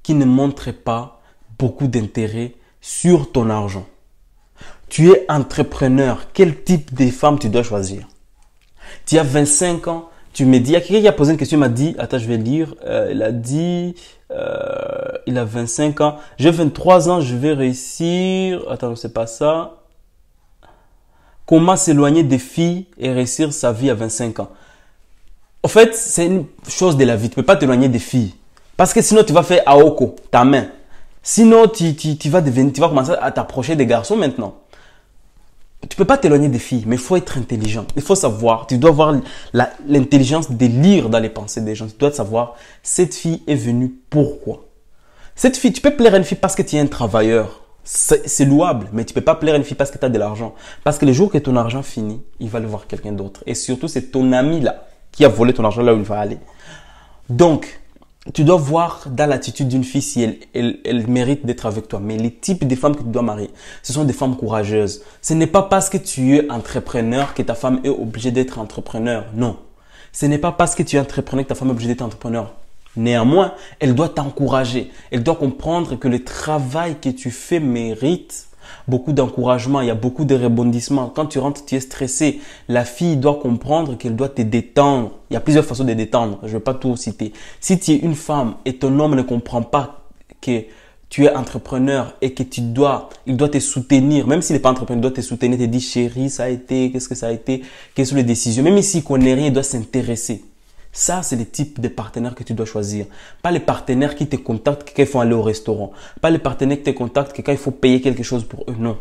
qui ne montre pas beaucoup d'intérêt sur ton argent. Tu es entrepreneur. Quel type de femme tu dois choisir? Tu as 25 ans. Tu me dis, il y a quelqu'un qui a posé une question, il m'a dit, attends, je vais lire. Il a dit, il a 25 ans. J'ai 23 ans, je vais réussir. Attends, c'est pas ça. Comment s'éloigner des filles et réussir sa vie à 25 ans? En fait, c'est une chose de la vie. Tu peux pas t'éloigner des filles. Parce que sinon, tu vas faire Aoko, ta main. Sinon, tu vas commencer à t'approcher des garçons maintenant. Tu peux pas t'éloigner des filles, mais il faut être intelligent. Il faut savoir, tu dois avoir l'intelligence de lire dans les pensées des gens. Tu dois savoir, cette fille est venue pourquoi. Cette fille, tu peux plaire à une fille parce que tu es un travailleur. C'est louable, mais tu peux pas plaire à une fille parce que tu as de l'argent. Parce que le jour que ton argent finit, il va le voir quelqu'un d'autre. Et surtout, c'est ton ami là qui a volé ton argent là où il va aller. Donc, tu dois voir dans l'attitude d'une fille si elle mérite d'être avec toi. Mais les types de femmes que tu dois marier, ce sont des femmes courageuses. Ce n'est pas parce que tu es entrepreneur que ta femme est obligée d'être entrepreneur. Non. Ce n'est pas parce que tu es entrepreneur que ta femme est obligée d'être entrepreneur. Néanmoins, elle doit t'encourager. Elle doit comprendre que le travail que tu fais mérite beaucoup d'encouragement, il y a beaucoup de rebondissements. Quand tu rentres, tu es stressé. La fille doit comprendre qu'elle doit te détendre. Il y a plusieurs façons de détendre. Je ne vais pas tout citer. Si tu es une femme et ton homme ne comprend pas que tu es entrepreneur et que il doit te soutenir, même s'il n'est pas entrepreneur, il doit te soutenir, te dire chérie, ça a été, qu'est-ce que ça a été, quelles sont les décisions. Même s'il ne connaît rien, il doit s'intéresser. Ça, c'est le type de partenaire que tu dois choisir. Pas les partenaires qui te contactent quand il faut aller au restaurant. Pas les partenaires qui te contactent quand il faut payer quelque chose pour eux. Non.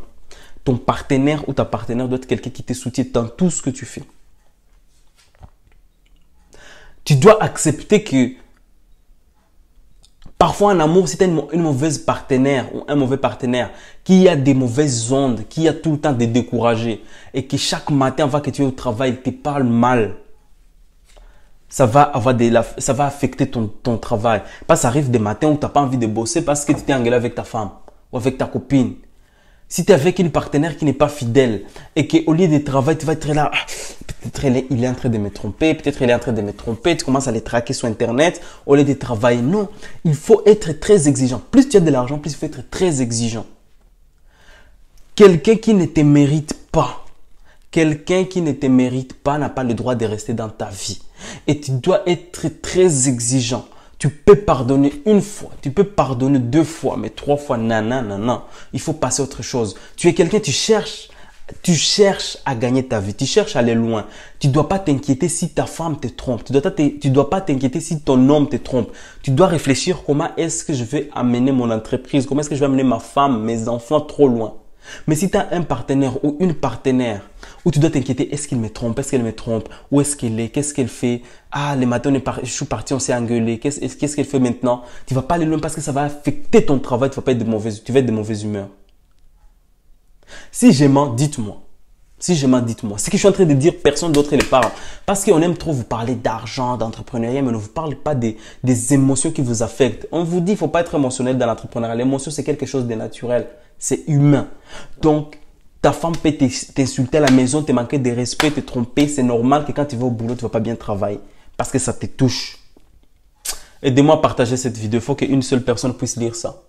Ton partenaire ou ta partenaire doit être quelqu'un qui te soutient dans tout ce que tu fais. Tu dois accepter que parfois en amour, si tu as une mauvaise partenaire ou un mauvais partenaire qui a des mauvaises ondes, qui a tout le temps de décourager et que chaque matin, avant que tu es au travail, il te parle mal, ça va affecter ton travail. Parce que ça arrive des matins où tu n'as pas envie de bosser parce que tu t'es engueulé avec ta femme ou avec ta copine. Si tu es avec une partenaire qui n'est pas fidèle et qu'au lieu de travail, tu vas être là, peut-être il est en train de me tromper, peut-être il est en train de me tromper, tu commences à les traquer sur Internet au lieu de travailler. Non, il faut être très exigeant. Plus tu as de l'argent, plus il faut être très exigeant. Quelqu'un qui ne te mérite pas, n'a pas le droit de rester dans ta vie. Et tu dois être très exigeant. Tu peux pardonner une fois, tu peux pardonner 2 fois, mais 3 fois, non. Il faut passer à autre chose. Tu es quelqu'un, tu cherches à gagner ta vie, tu cherches à aller loin. Tu ne dois pas t'inquiéter si ta femme te trompe. Tu dois pas t'inquiéter si ton homme te trompe. Tu dois réfléchir comment est-ce que je vais amener mon entreprise, comment est-ce que je vais amener ma femme, mes enfants trop loin. Mais si tu as un partenaire ou une partenaire où tu dois t'inquiéter, est-ce qu'il me trompe, est-ce qu'elle me trompe, où est-ce qu'elle est, qu'est-ce qu'elle fait, le matin je suis parti, on s'est engueulé, qu'est-ce qu'elle fait maintenant, tu ne vas pas aller loin parce que ça va affecter ton travail, tu vas être de mauvaise humeur. Si je mens, dites-moi. Ce que je suis en train de dire, personne d'autre ne le parle. Parce qu'on aime trop vous parler d'argent, d'entrepreneuriat, mais on ne vous parle pas des émotions qui vous affectent. On vous dit qu'il ne faut pas être émotionnel dans l'entrepreneuriat. L'émotion, c'est quelque chose de naturel. C'est humain. Donc, ta femme peut t'insulter à la maison, te manquer de respect, te tromper. C'est normal que quand tu vas au boulot, tu ne vas pas bien travailler. Parce que ça te touche. Aidez-moi à partager cette vidéo. Il faut qu'une seule personne puisse lire ça.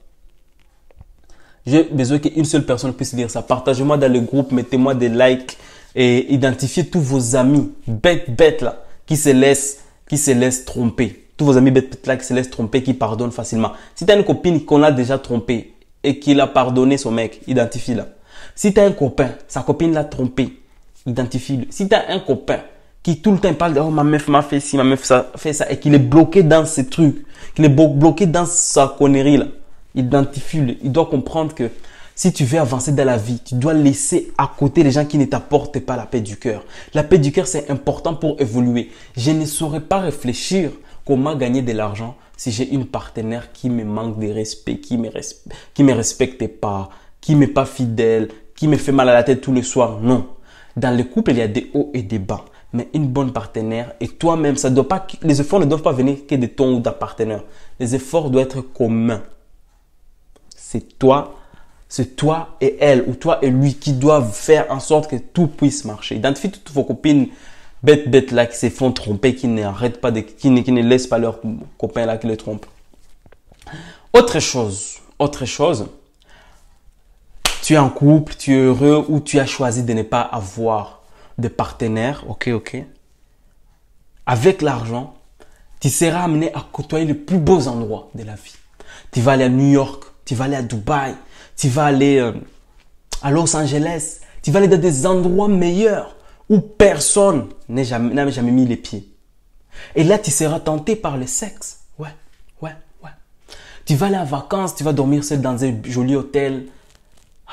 J'ai besoin qu'une seule personne puisse lire ça. Partagez-moi dans le groupe, mettez-moi des likes et identifiez tous vos amis bêtes là qui se laissent tromper. Tous vos amis bêtes là qui se laissent tromper, qui pardonnent facilement. Si tu as une copine qu'on a déjà trompée et qu'il a pardonné son mec, identifie-la. Si tu as un copain, sa copine l'a trompé, identifie-le. Si tu as un copain qui tout le temps parle de « Oh, ma meuf m'a fait ci, ma meuf fait ça » et qu'il est bloqué dans ces trucs, qu'il est bloqué dans sa connerie là, identifie-le. Il doit comprendre que si tu veux avancer dans la vie, tu dois laisser à côté les gens qui ne t'apportent pas la paix du cœur. La paix du cœur, c'est important pour évoluer. Je ne saurais pas réfléchir comment gagner de l'argent si j'ai une partenaire qui me manque de respect, qui me respecte pas, qui m'est pas fidèle, qui me fait mal à la tête tous les soirs. Non. Dans le couple, il y a des hauts et des bas. Mais une bonne partenaire et toi-même, les efforts ne doivent pas venir que de ton ou de ta partenaire. Les efforts doivent être communs. C'est toi C'est toi et elle ou toi et lui qui doivent faire en sorte que tout puisse marcher. Identifie toutes vos copines bêtes là qui se font tromper, qui n'arrêtent pas, qui ne laissent pas leurs copains là qui les trompent. Autre chose, tu es en couple, tu es heureux ou tu as choisi de ne pas avoir de partenaire, ok. Avec l'argent, tu seras amené à côtoyer les plus beaux endroits de la vie. Tu vas aller à New York, tu vas aller à Dubaï, tu vas aller à Los Angeles, tu vas aller dans des endroits meilleurs où personne n'a jamais mis les pieds. Et là, tu seras tenté par le sexe. Ouais. Tu vas aller en vacances, tu vas dormir seul dans un joli hôtel. Tu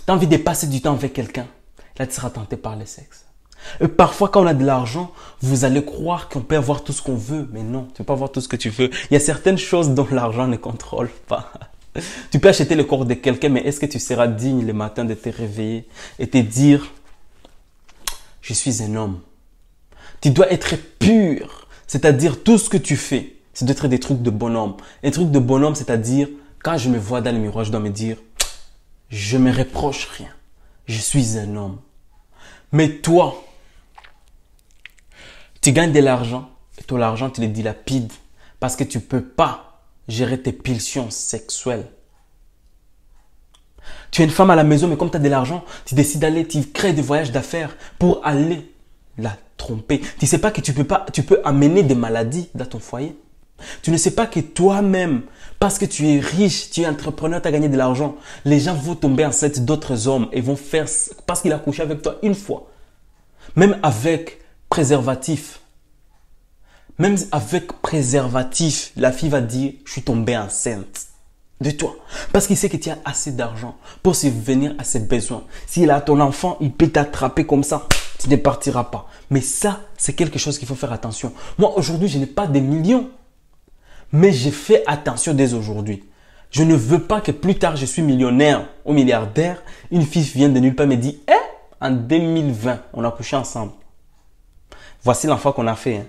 as envie de passer du temps avec quelqu'un. Là, tu seras tenté par le sexe. Et parfois, quand on a de l'argent, vous allez croire qu'on peut avoir tout ce qu'on veut. Mais non, tu ne peux pas avoir tout ce que tu veux. Il y a certaines choses dont l'argent ne contrôle pas. Tu peux acheter le corps de quelqu'un, mais est-ce que tu seras digne le matin de te réveiller et te dire « Je suis un homme ». Tu dois être pur, c'est-à-dire tout ce que tu fais, c'est d'être des trucs de bonhomme. Un truc de bonhomme, c'est-à-dire quand je me vois dans le miroir, je dois me dire « Je ne me reproche rien, je suis un homme ». Mais toi, tu gagnes de l'argent et ton argent, tu le dilapides parce que tu ne peux pas gérer tes pulsions sexuelles. Tu es une femme à la maison, mais comme tu as de l'argent, tu décides d'aller, tu crées des voyages d'affaires pour aller la tromper. Tu ne sais pas que tu peux amener des maladies dans ton foyer. Tu ne sais pas que toi-même, parce que tu es riche, tu es entrepreneur, tu as gagné de l'argent, les gens vont tomber enceintes d'autres hommes et vont faire, parce qu'il a couché avec toi une fois. Même avec préservatif. Même avec préservatif, la fille va dire, je suis tombée enceinte de toi. Parce qu'il sait que tu as assez d'argent pour subvenir à ses besoins. S'il a ton enfant, il peut t'attraper comme ça. Tu ne partiras pas. Mais ça, c'est quelque chose qu'il faut faire attention. Moi, aujourd'hui, je n'ai pas des millions. Mais j'ai fait attention dès aujourd'hui. Je ne veux pas que plus tard, je suis millionnaire ou milliardaire. Une fille vienne de nulle part et me dit, en 2020, on a couché ensemble. Voici l'enfant qu'on a fait. Hein.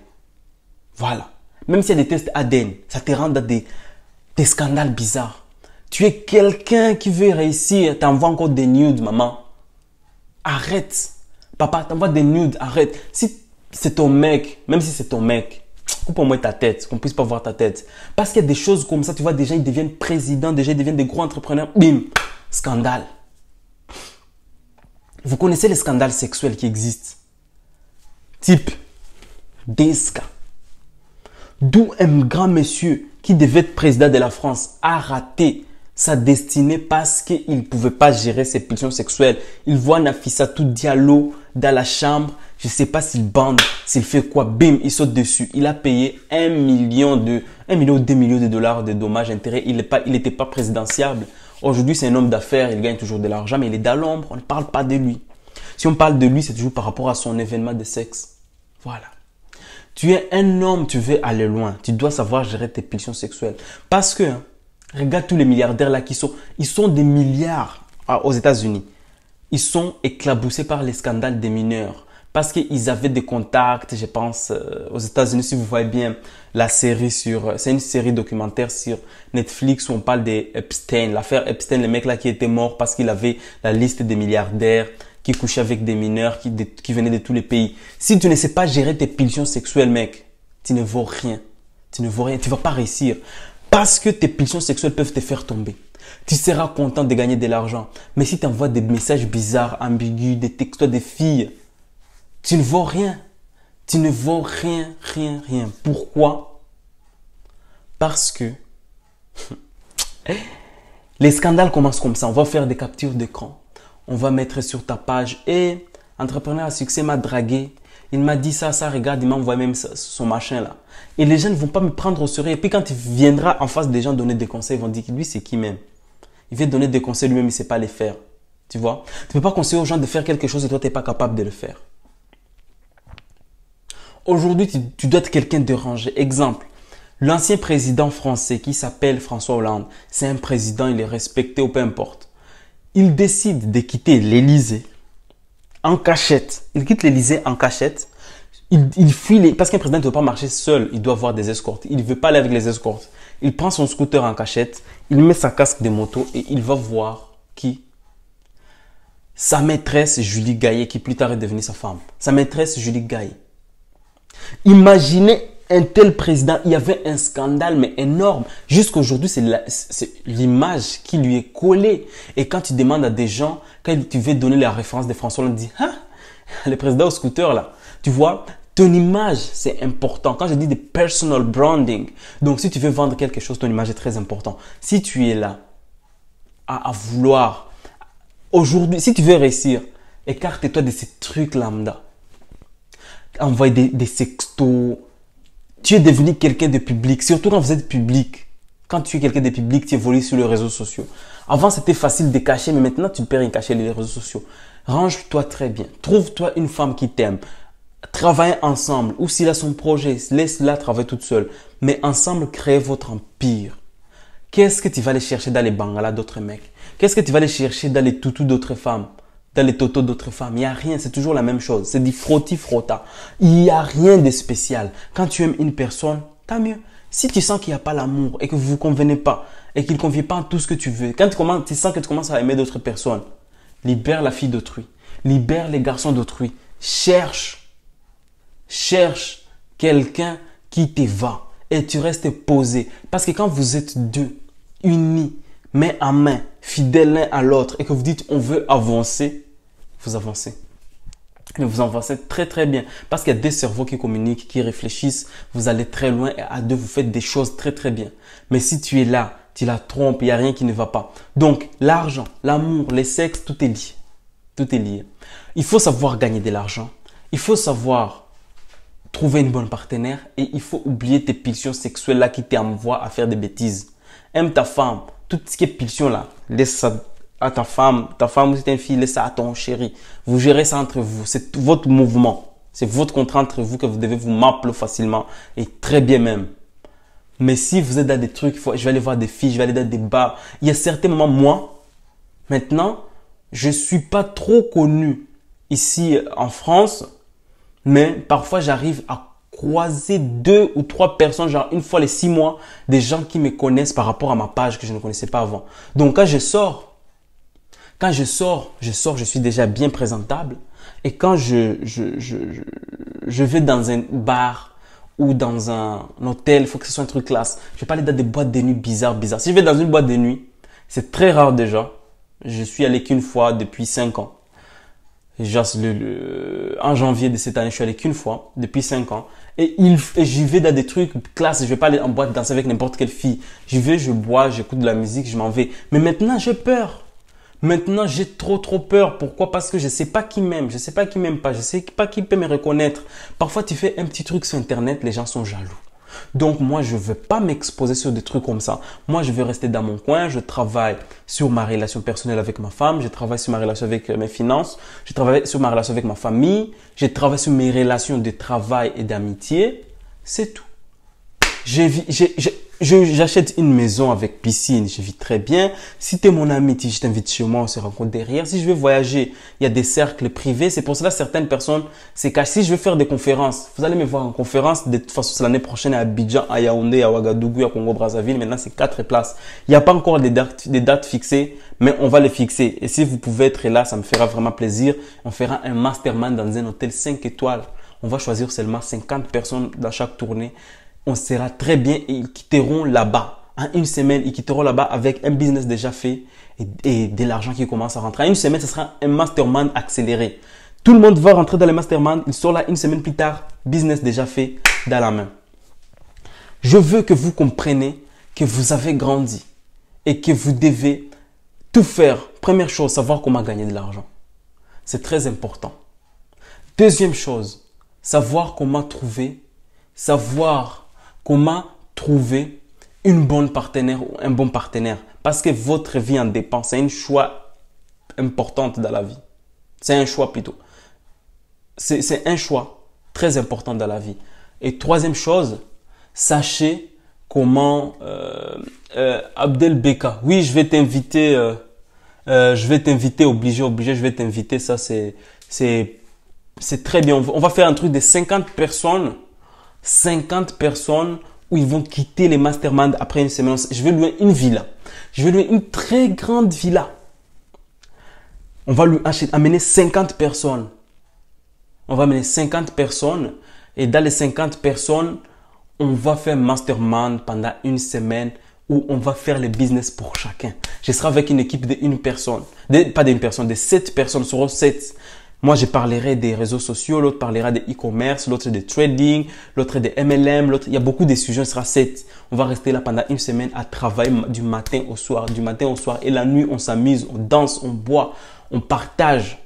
Voilà. Même s'il y a des tests ADN, ça te rend dans des scandales bizarres. Tu es quelqu'un qui veut réussir, t'envoies encore des nudes, maman. Arrête. Papa, t'envoies des nudes, arrête. Si c'est ton mec, même si c'est ton mec, coupe au moins ta tête, qu'on ne puisse pas voir ta tête. Parce qu'il y a des choses comme ça, tu vois, déjà ils deviennent présidents, déjà ils deviennent des gros entrepreneurs. Bim, scandale. Vous connaissez les scandales sexuels qui existent. Type Deska. D'où un grand monsieur qui devait être président de la France a raté sa destinée parce qu'il ne pouvait pas gérer ses pulsions sexuelles. Il voit Nafissatou Diallo dans la chambre. Je ne sais pas s'il bande, s'il fait quoi. Bim, il saute dessus. Il a payé 1 million, 2 millions de dollars de dommages intérêts. Il n'était pas présidentiable. Aujourd'hui, c'est un homme d'affaires. Il gagne toujours de l'argent, mais il est dans l'ombre. On ne parle pas de lui. Si on parle de lui, c'est toujours par rapport à son événement de sexe. Voilà. Tu es un homme, tu veux aller loin. Tu dois savoir gérer tes pulsions sexuelles. Parce que, regarde tous les milliardaires là ils sont des milliards aux États-Unis. Ils sont éclaboussés par les scandales des mineurs. Parce qu'ils avaient des contacts, je pense, aux États-Unis, si vous voyez bien la série c'est une série documentaire sur Netflix où on parle d'Epstein, l'affaire Epstein, le mec là qui était mort parce qu'il avait la liste des milliardaires qui couchaient avec des mineurs qui venaient de tous les pays. Si tu ne sais pas gérer tes pulsions sexuelles, mec, tu ne vaux rien. Tu ne vaux rien, tu ne vas pas réussir. Parce que tes pulsions sexuelles peuvent te faire tomber. Tu seras content de gagner de l'argent. Mais si tu envoies des messages bizarres, ambigus, des textos des filles, tu ne vaux rien. Tu ne vaux rien. Pourquoi? Parce que les scandales commencent comme ça. On va faire des captures d'écran. On va mettre sur ta page. Et entrepreneur à succès m'a dragué. Il m'a dit ça, regarde, il m'a envoyé même son machin là. Et les gens ne vont pas me prendre au sérieux. Et puis quand il viendra en face des gens donner des conseils, ils vont dire que lui c'est qui même? Il vient donner des conseils lui-même, il ne sait pas les faire. Tu vois? Tu ne peux pas conseiller aux gens de faire quelque chose et toi tu n'es pas capable de le faire. Aujourd'hui, tu dois être quelqu'un de rangé. Exemple, l'ancien président français qui s'appelle François Hollande, c'est un président, il est respecté ou peu importe. Il décide de quitter l'Élysée en cachette. Il quitte l'Élysée en cachette. Il fuit parce qu'un président ne doit pas marcher seul. Il doit avoir des escortes. Il ne veut pas aller avec les escortes. Il prend son scooter en cachette. il met sa casque de moto et il va voir qui? Sa maîtresse Julie Gaillet, qui plus tard est devenue sa femme. Sa maîtresse Julie Gaillet. Imaginez un tel président, il y avait un scandale mais énorme. Jusqu'à aujourd'hui, c'est l'image qui lui est collée. Et quand tu demandes à des gens, quand tu veux donner la référence de François, on dit « Ah, le président au scooter là ». Tu vois, ton image, c'est important. Quand je dis de personal branding, donc si tu veux vendre quelque chose, ton image est très important. Si tu es là à vouloir, aujourd'hui, si tu veux réussir, écarte-toi de ces trucs lambda. Envoyer des sextos. Tu es devenu quelqu'un de public, surtout quand vous êtes public. Quand tu es quelqu'un de public, tu évolues sur les réseaux sociaux. Avant, c'était facile de cacher, mais maintenant, tu peux rien cacher les réseaux sociaux. Range-toi très bien. Trouve-toi une femme qui t'aime. Travaillez ensemble. Ou s'il a son projet, laisse-la travailler toute seule. Mais ensemble, créez votre empire. Qu'est-ce que tu vas aller chercher dans les bangalas d'autres mecs? Qu'est-ce que tu vas aller chercher dans les toutous d'autres femmes? Dans les totos d'autres femmes? Il n'y a rien, c'est toujours la même chose. C'est du frotti-frotta. Il n'y a rien de spécial. Quand tu aimes une personne, tant mieux. Si tu sens qu'il n'y a pas l'amour et que vous ne vous convenez pas et qu'il ne convient pas en tout ce que tu veux, quand tu sens que tu commences à aimer d'autres personnes, libère la fille d'autrui. Libère les garçons d'autrui. Cherche quelqu'un qui te va et tu restes posé. Parce que quand vous êtes deux, unis, main à main, fidèles l'un à l'autre et que vous dites on veut avancer, vous avancez. Mais vous avancez très très bien parce qu'il y a des cerveaux qui communiquent, qui réfléchissent, vous allez très loin et à deux vous faites des choses très très bien. Mais si tu es là, tu la trompes, il n'y a rien qui ne va pas. Donc l'argent, l'amour, les sexes, tout est lié. Tout est lié. Il faut savoir gagner de l'argent. Il faut savoir trouver une bonne partenaire et il faut oublier tes pulsions sexuelles là qui t'envoient à faire des bêtises. Aime ta femme. Tout ce qui est pulsion là, laisse ça à ta femme ou si t'es une fille, laisse ça à ton chéri. Vous gérez ça entre vous. C'est votre mouvement. C'est votre contrat entre vous que vous devez vous m'appeler facilement et très bien même. Mais si vous êtes dans des trucs, je vais aller voir des filles, je vais aller dans des bars. Il y a certains moments, moi, maintenant, je suis pas trop connu ici en France, mais parfois j'arrive à croiser 2 ou 3 personnes, genre une fois les 6 mois, des gens qui me connaissent par rapport à ma page que je ne connaissais pas avant. Donc quand je sors, je suis déjà bien présentable. Et quand je vais dans un bar ou dans un hôtel, il faut que ce soit un truc classe. Je vais pas aller dans des boîtes de nuit bizarres. Si je vais dans une boîte de nuit, c'est très rare déjà. Je suis allé qu'une fois depuis 5 ans. Genre, en janvier de cette année, je suis allé qu'une fois, depuis 5 ans. Et j'y vais dans des trucs classe. Je vais pas aller en boîte danser avec n'importe quelle fille. J'y vais, je bois, j'écoute de la musique, je m'en vais. Mais maintenant, j'ai peur. Maintenant, j'ai trop peur. Pourquoi? Parce que je sais pas qui m'aime. Je sais pas qui m'aime pas. Je sais pas qui peut me reconnaître. Parfois, tu fais un petit truc sur Internet, les gens sont jaloux. Donc, moi, je veux pas m'exposer sur des trucs comme ça. Moi, je veux rester dans mon coin. Je travaille sur ma relation personnelle avec ma femme. Je travaille sur ma relation avec mes finances. Je travaille sur ma relation avec ma famille. Je travaille sur mes relations de travail et d'amitié. C'est tout. J'achète une maison avec piscine, je vis très bien. Si tu es mon ami, je t'invite chez moi, on se rencontre derrière. Si je veux voyager, il y a des cercles privés. C'est pour cela que certaines personnes se cachent. Si je veux faire des conférences, vous allez me voir en conférence. De toute façon, c'est l'année prochaine à Abidjan, à Yaoundé, à Ouagadougou, à Congo-Brazzaville. Maintenant, c'est 4 places. Il n'y a pas encore des dates fixées, mais on va les fixer. Et si vous pouvez être là, ça me fera vraiment plaisir. On fera un mastermind dans un hôtel 5 étoiles. On va choisir seulement 50 personnes dans chaque tournée. On sera très bien et ils quitteront là-bas. En une semaine, ils quitteront là-bas avec un business déjà fait et de l'argent qui commence à rentrer. En une semaine, ce sera un mastermind accéléré. Tout le monde va rentrer dans le mastermind. Ils sont là une semaine plus tard, business déjà fait dans la main. Je veux que vous compreniez que vous avez grandi et que vous devez tout faire. Première chose, savoir comment gagner de l'argent. C'est très important. Deuxième chose, savoir comment trouver une bonne partenaire ou un bon partenaire. Parce que votre vie en dépend. C'est un choix important dans la vie. C'est un choix plutôt. C'est un choix très important dans la vie. Et troisième chose, sachez comment Abdel Beka. Oui, je vais t'inviter. Obligé, je vais t'inviter. Ça, c'est très bien. On va faire un truc de 50 personnes. 50 personnes où ils vont quitter les masterminds après une semaine. Je vais louer une villa. Je vais louer une très grande villa. On va lui amener 50 personnes. On va amener 50 personnes. Et dans les 50 personnes, on va faire un mastermind pendant une semaine où on va faire le business pour chacun. Je serai avec une équipe d'une personne. Pas d'une personne, de 7 personnes. Seront 7. Moi, je parlerai des réseaux sociaux, l'autre parlera de e-commerce, l'autre de trading, l'autre de MLM, l'autre. Il y a beaucoup de sujets, ce sera 7. On va rester là pendant une semaine à travailler du matin au soir, Et la nuit, on s'amuse, on danse, on boit, on partage.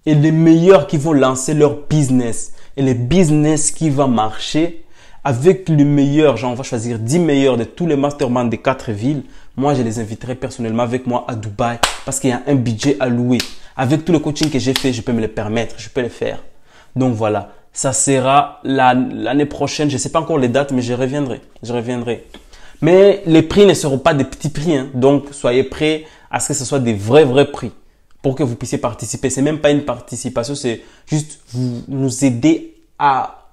Et les meilleurs qui vont lancer leur business et les business qui vont marcher avec les meilleurs, genre on va choisir 10 meilleurs de tous les masterminds des 4 villes. Moi, je les inviterai personnellement avec moi à Dubaï parce qu'il y a un budget à louer. Avec tout le coaching que j'ai fait, je peux me le permettre, je peux le faire. Donc voilà, ça sera l'année prochaine. Je ne sais pas encore les dates, mais je reviendrai. Mais les prix ne seront pas des petits prix. Hein. Donc, soyez prêts à ce que ce soit des vrais prix pour que vous puissiez participer. Ce n'est même pas une participation, c'est juste vous nous aider à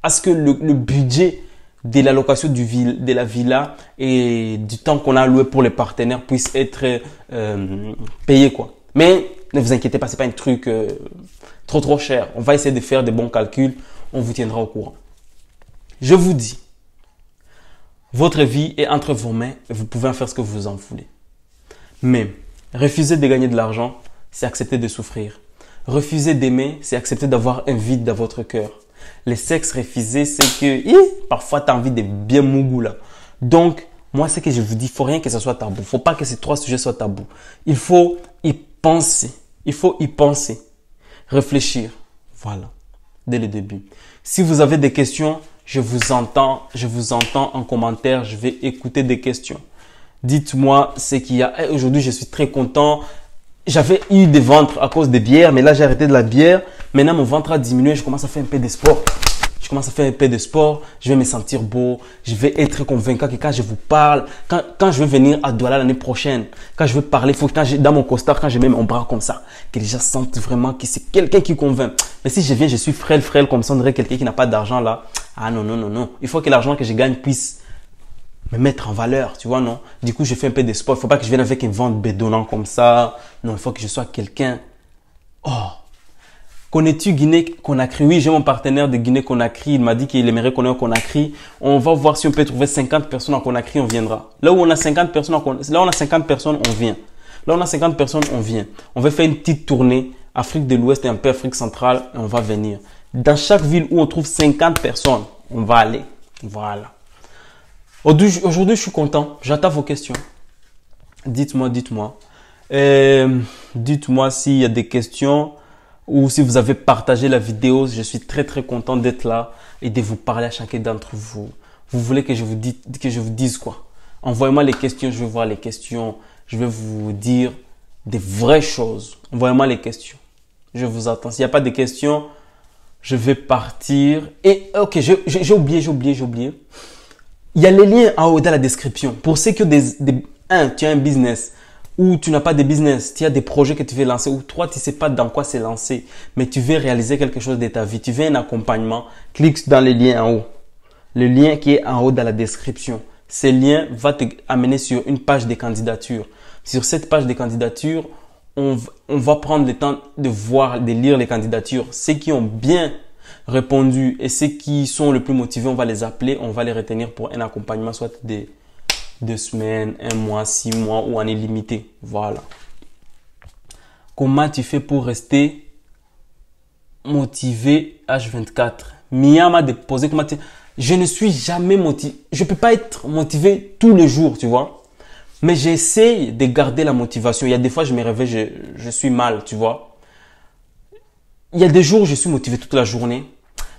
ce que le budget de la location de la villa et du temps qu'on a alloué pour les partenaires puisse être payé, quoi. Mais ne vous inquiétez pas, ce n'est pas un truc trop cher. On va essayer de faire des bons calculs. On vous tiendra au courant. Je vous dis, votre vie est entre vos mains et vous pouvez en faire ce que vous en voulez. Mais refuser de gagner de l'argent, c'est accepter de souffrir. Refuser d'aimer, c'est accepter d'avoir un vide dans votre cœur. Les sexes refusés, c'est que parfois tu as envie de bien mougou là. Donc, moi, ce que je vous dis, il ne faut rien que ce soit tabou. Il ne faut pas que ces 3 sujets soient tabous. Il faut y penser. Réfléchir. Voilà. Dès le début. Si vous avez des questions, je vous entends en commentaire. Je vais écouter des questions. Dites-moi ce qu'il y a. Aujourd'hui, je suis très content. J'avais eu des ventres à cause des bières, mais là, j'ai arrêté de la bière. Maintenant, mon ventre a diminué. Je commence à faire un peu de sport. Je vais me sentir beau. Je vais être convaincant que quand je vous parle, quand je vais venir à Douala l'année prochaine, quand je vais parler, il faut que dans mon costard, quand je mets mon bras comme ça, que les gens sentent vraiment que c'est quelqu'un qui convainc. Mais si je viens, je suis frêle comme ça, on dirait quelqu'un qui n'a pas d'argent là. Ah non. Il faut que l'argent que je gagne puisse me mettre en valeur, tu vois, non? Du coup, je fais un peu de sport. Il ne faut pas que je vienne avec un ventre bédonnant comme ça. Non, il faut que je sois quelqu'un. Oh! Connais-tu Guinée-Conakry? Oui, j'ai mon partenaire de Guinée-Conakry. Il m'a dit qu'il aimerait connaître Conakry. On va voir si on peut trouver 50 personnes en Conakry, on viendra. Là où on a 50 personnes, on vient. On va faire une petite tournée. Afrique de l'Ouest et un peu Afrique centrale. Et on va venir. Dans chaque ville où on trouve 50 personnes, on va aller. Voilà. Aujourd'hui, je suis content. J'attends vos questions. Dites-moi. Dites-moi s'il y a des questions. Ou si vous avez partagé la vidéo, je suis très content d'être là et de vous parler à chacun d'entre vous. Vous voulez que je vous dise quoi? Envoyez-moi les questions, je vais voir les questions. Je vais vous dire des vraies choses. Envoyez-moi les questions. Je vous attends. S'il n'y a pas de questions, je vais partir. Et ok, j'ai oublié. Il y a les liens en haut dans la description. Pour ceux qui ont tu as un business. Ou tu n'as pas de business, tu as des projets que tu veux lancer, ou toi, tu ne sais pas dans quoi c'est lancé, mais tu veux réaliser quelque chose de ta vie, tu veux un accompagnement, clique dans les liens en haut. Le lien qui est en haut dans la description. Ce lien va te amener sur une page de candidature. Sur cette page de candidature, on va prendre le temps de lire les candidatures. Ceux qui ont bien répondu et ceux qui sont le plus motivés, on va les appeler, on va les retenir pour un accompagnement, soit des 2 semaines, 1 mois, 6 mois ou en illimité. Voilà. Comment tu fais pour rester motivé H24? Mia m'a déposé comment je ne suis jamais motivé. Je ne peux pas être motivé tous les jours, tu vois. Mais j'essaie de garder la motivation. Il y a des fois, je me réveille, je suis mal, tu vois. Il y a des jours où je suis motivé toute la journée.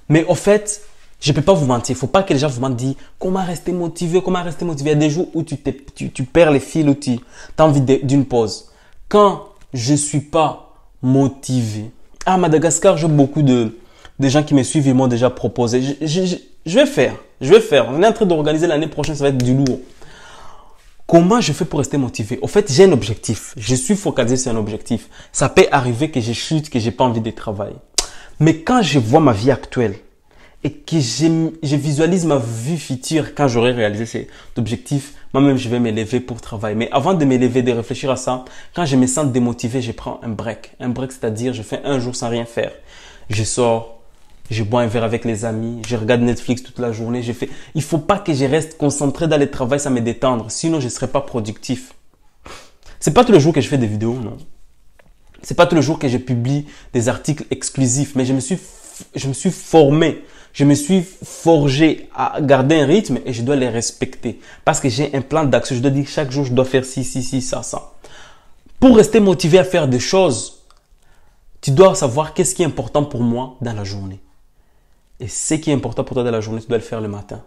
Mais au fait, je ne peux pas vous mentir. Il ne faut pas que les gens vous mentent, disent comment rester motivé. Il y a des jours où tu perds les fils, où tu as envie d'une pause. Quand je ne suis pas motivé. À Madagascar, j'ai beaucoup de gens qui me suivent, ils m'ont déjà proposé. Je vais faire. On est en train d'organiser l'année prochaine, ça va être du lourd. Comment je fais pour rester motivé? Au fait, j'ai un objectif. Je suis focalisé sur un objectif. Ça peut arriver que je chute, que je n'ai pas envie de travailler. Mais quand je vois ma vie actuelle, et que je visualise ma vie future quand j'aurai réalisé cet objectif, moi-même, je vais m'élever pour travailler. Mais avant de m'élever, de réfléchir à ça, quand je me sens démotivé, je prends un break. Un break, c'est-à-dire, je fais un jour sans rien faire. Je sors, je bois un verre avec les amis, je regarde Netflix toute la journée. Il faut pas que je reste concentré dans le travail, ça me détendre. Sinon, je ne serai pas productif. C'est pas tous les jours que je fais des vidéos, non. C'est pas tous les jours que je publie des articles exclusifs, mais je me suis formé. Je me suis forgé à garder un rythme et je dois les respecter. Parce que j'ai un plan d'action. Je dois dire chaque jour, je dois faire ci, ça. Pour rester motivé à faire des choses, tu dois savoir qu'est-ce qui est important pour moi dans la journée. Et ce qui est important pour toi dans la journée, tu dois le faire le matin.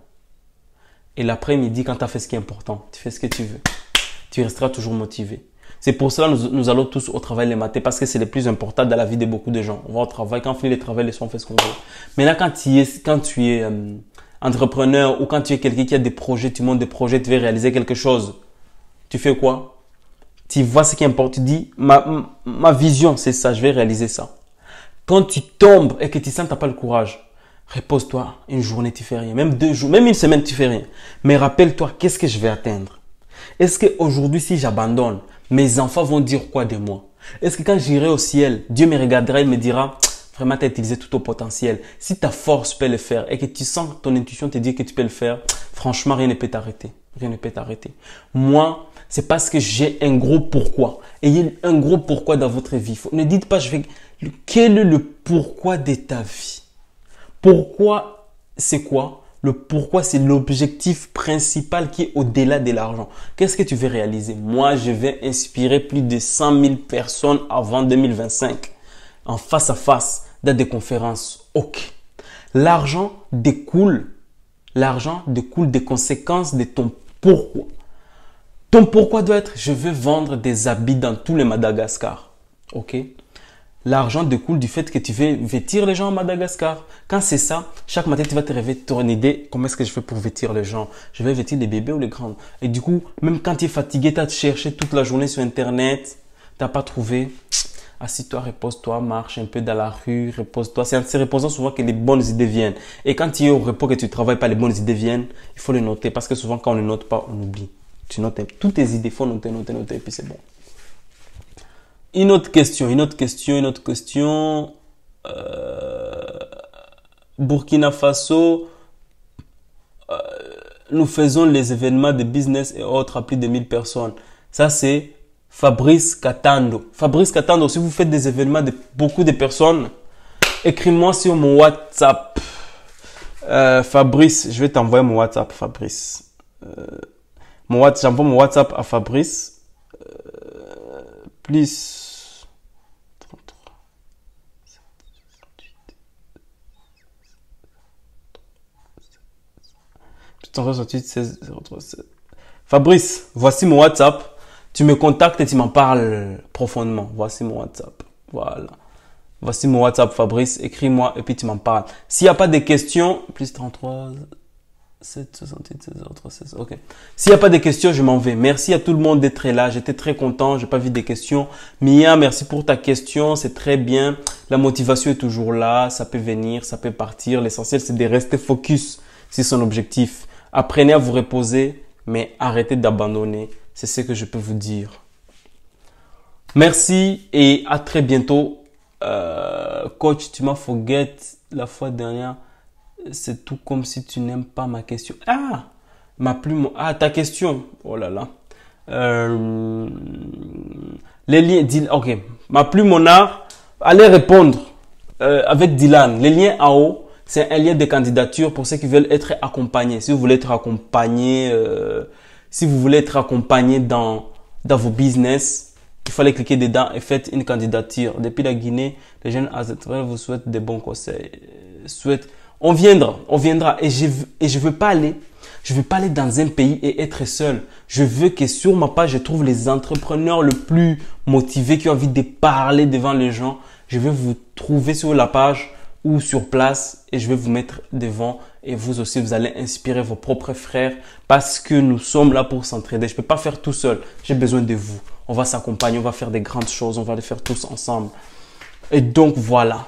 Et l'après-midi, quand tu as fait ce qui est important, tu fais ce que tu veux. Tu resteras toujours motivé. C'est pour cela que nous allons tous au travail le matin parce que c'est le plus important dans la vie de beaucoup de gens. On va au travail, quand on finit le travail, le soir, on fait ce qu'on veut. Mais là, quand tu es entrepreneur ou quand tu es quelqu'un qui a des projets, tu montes des projets, tu veux réaliser quelque chose, tu fais quoi? Tu vois ce qui est important, tu dis, ma vision, c'est ça, je vais réaliser ça. Quand tu tombes et que tu sens que tu n'as pas le courage, repose-toi, une journée, tu fais rien. Même 2 jours, même une semaine, tu fais rien. Mais rappelle-toi, qu'est-ce que je vais atteindre? Est-ce qu'aujourd'hui, si j'abandonne, mes enfants vont dire quoi de moi? Est-ce que quand j'irai au ciel, Dieu me regardera et me dira, vraiment, tu as utilisé tout ton potentiel. Si ta force peut le faire et que tu sens que ton intuition te dit que tu peux le faire, franchement, rien ne peut t'arrêter. Rien ne peut t'arrêter. Moi, c'est parce que j'ai un gros pourquoi. Ayez un gros pourquoi dans votre vie. Ne dites pas, quel est le pourquoi de ta vie? Pourquoi, c'est quoi? Le pourquoi, c'est l'objectif principal qui est au-delà de l'argent. Qu'est-ce que tu veux réaliser? Moi, je vais inspirer plus de 100 000 personnes avant 2025. En face à face, dans des conférences. Ok. L'argent découle des conséquences de ton pourquoi. Ton pourquoi doit être, je veux vendre des habits dans tous les Madagascar. Ok. L'argent découle du fait que tu veux vêtir les gens à Madagascar. Quand c'est ça, chaque matin, tu vas te réveiller, ton idée, comment est-ce que je fais pour vêtir les gens? Je vais vêtir les bébés ou les grands? Et du coup, même quand tu es fatigué, tu as cherché toute la journée sur Internet, tu n'as pas trouvé. Assis-toi, repose-toi, marche un peu dans la rue, repose-toi. C'est en se reposant souvent que les bonnes idées viennent. Et quand tu es au repos, que tu ne travailles pas, les bonnes idées viennent, il faut les noter. Parce que souvent, quand on ne note pas, on oublie. Tu notes toutes tes idées, il faut noter, et puis c'est bon. Une autre question. Burkina Faso, nous faisons les événements de business et autres à plus de 1000 personnes. Ça, c'est Fabrice Katando. Fabrice Katando, si vous faites des événements de beaucoup de personnes, écris-moi sur mon WhatsApp. Fabrice, je vais t'envoyer mon WhatsApp, Fabrice. J'envoie mon WhatsApp à Fabrice. Plus 33 768 16 03 7. Fabrice, voici mon WhatsApp. Tu me contactes et tu m'en parles profondément. Voici mon WhatsApp. Voilà. Voici mon WhatsApp, Fabrice. Écris-moi et puis tu m'en parles. S'il n'y a pas de questions, plus 33 7 68 16 03 16. Ok. S'il n'y a pas de questions, je m'en vais. Merci à tout le monde d'être là. J'étais très content. J'ai pas vu des questions. Mia, merci pour ta question. C'est très bien. La motivation est toujours là. Ça peut venir, ça peut partir. L'essentiel, c'est de rester focus sur son objectif. Apprenez à vous reposer, mais arrêtez d'abandonner. C'est ce que je peux vous dire. Merci et à très bientôt. Coach, tu m'as forget la fois dernière. C'est tout comme si tu n'aimes pas ma question. Ta question. Oh là là. Les liens. Ok. Ma plume, mon art. Allez répondre avec Dylan. Les liens en haut, c'est un lien de candidature pour ceux qui veulent être accompagnés. Si vous voulez être accompagné, dans vos business, il faut aller cliquer dedans et faites une candidature. Depuis la Guinée, les jeunes AZV vous souhaitent des bons conseils. On viendra. Et je veux pas aller dans un pays et être seul. Je veux que sur ma page, je trouve les entrepreneurs les plus motivés qui ont envie de parler devant les gens. Je vais vous trouver sur la page ou sur place et je vais vous mettre devant et vous aussi, vous allez inspirer vos propres frères parce que nous sommes là pour s'entraider. Je ne peux pas faire tout seul. J'ai besoin de vous. On va s'accompagner, on va faire des grandes choses, on va les faire tous ensemble. Et donc, voilà.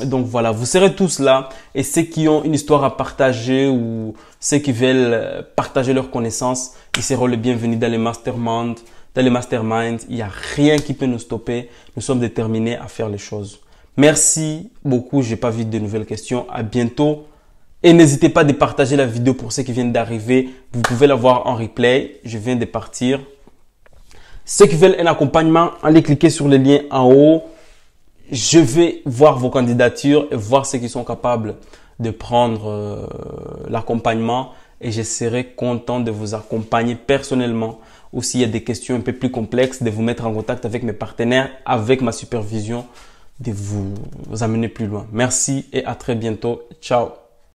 Donc voilà, vous serez tous là et ceux qui ont une histoire à partager ou ceux qui veulent partager leurs connaissances, ils seront les bienvenus dans les masterminds. Il n'y a rien qui peut nous stopper. Nous sommes déterminés à faire les choses. Merci beaucoup. J'ai pas vu de nouvelles questions. À bientôt. Et n'hésitez pas à partager la vidéo pour ceux qui viennent d'arriver. Vous pouvez la voir en replay. Je viens de partir. Ceux qui veulent un accompagnement, allez cliquer sur le lien en haut. Je vais voir vos candidatures et voir ceux qui sont capables de prendre l'accompagnement. Et je serai content de vous accompagner personnellement. Ou s'il y a des questions un peu plus complexes, de vous mettre en contact avec mes partenaires, avec ma supervision, de vous amener plus loin. Merci et à très bientôt. Ciao.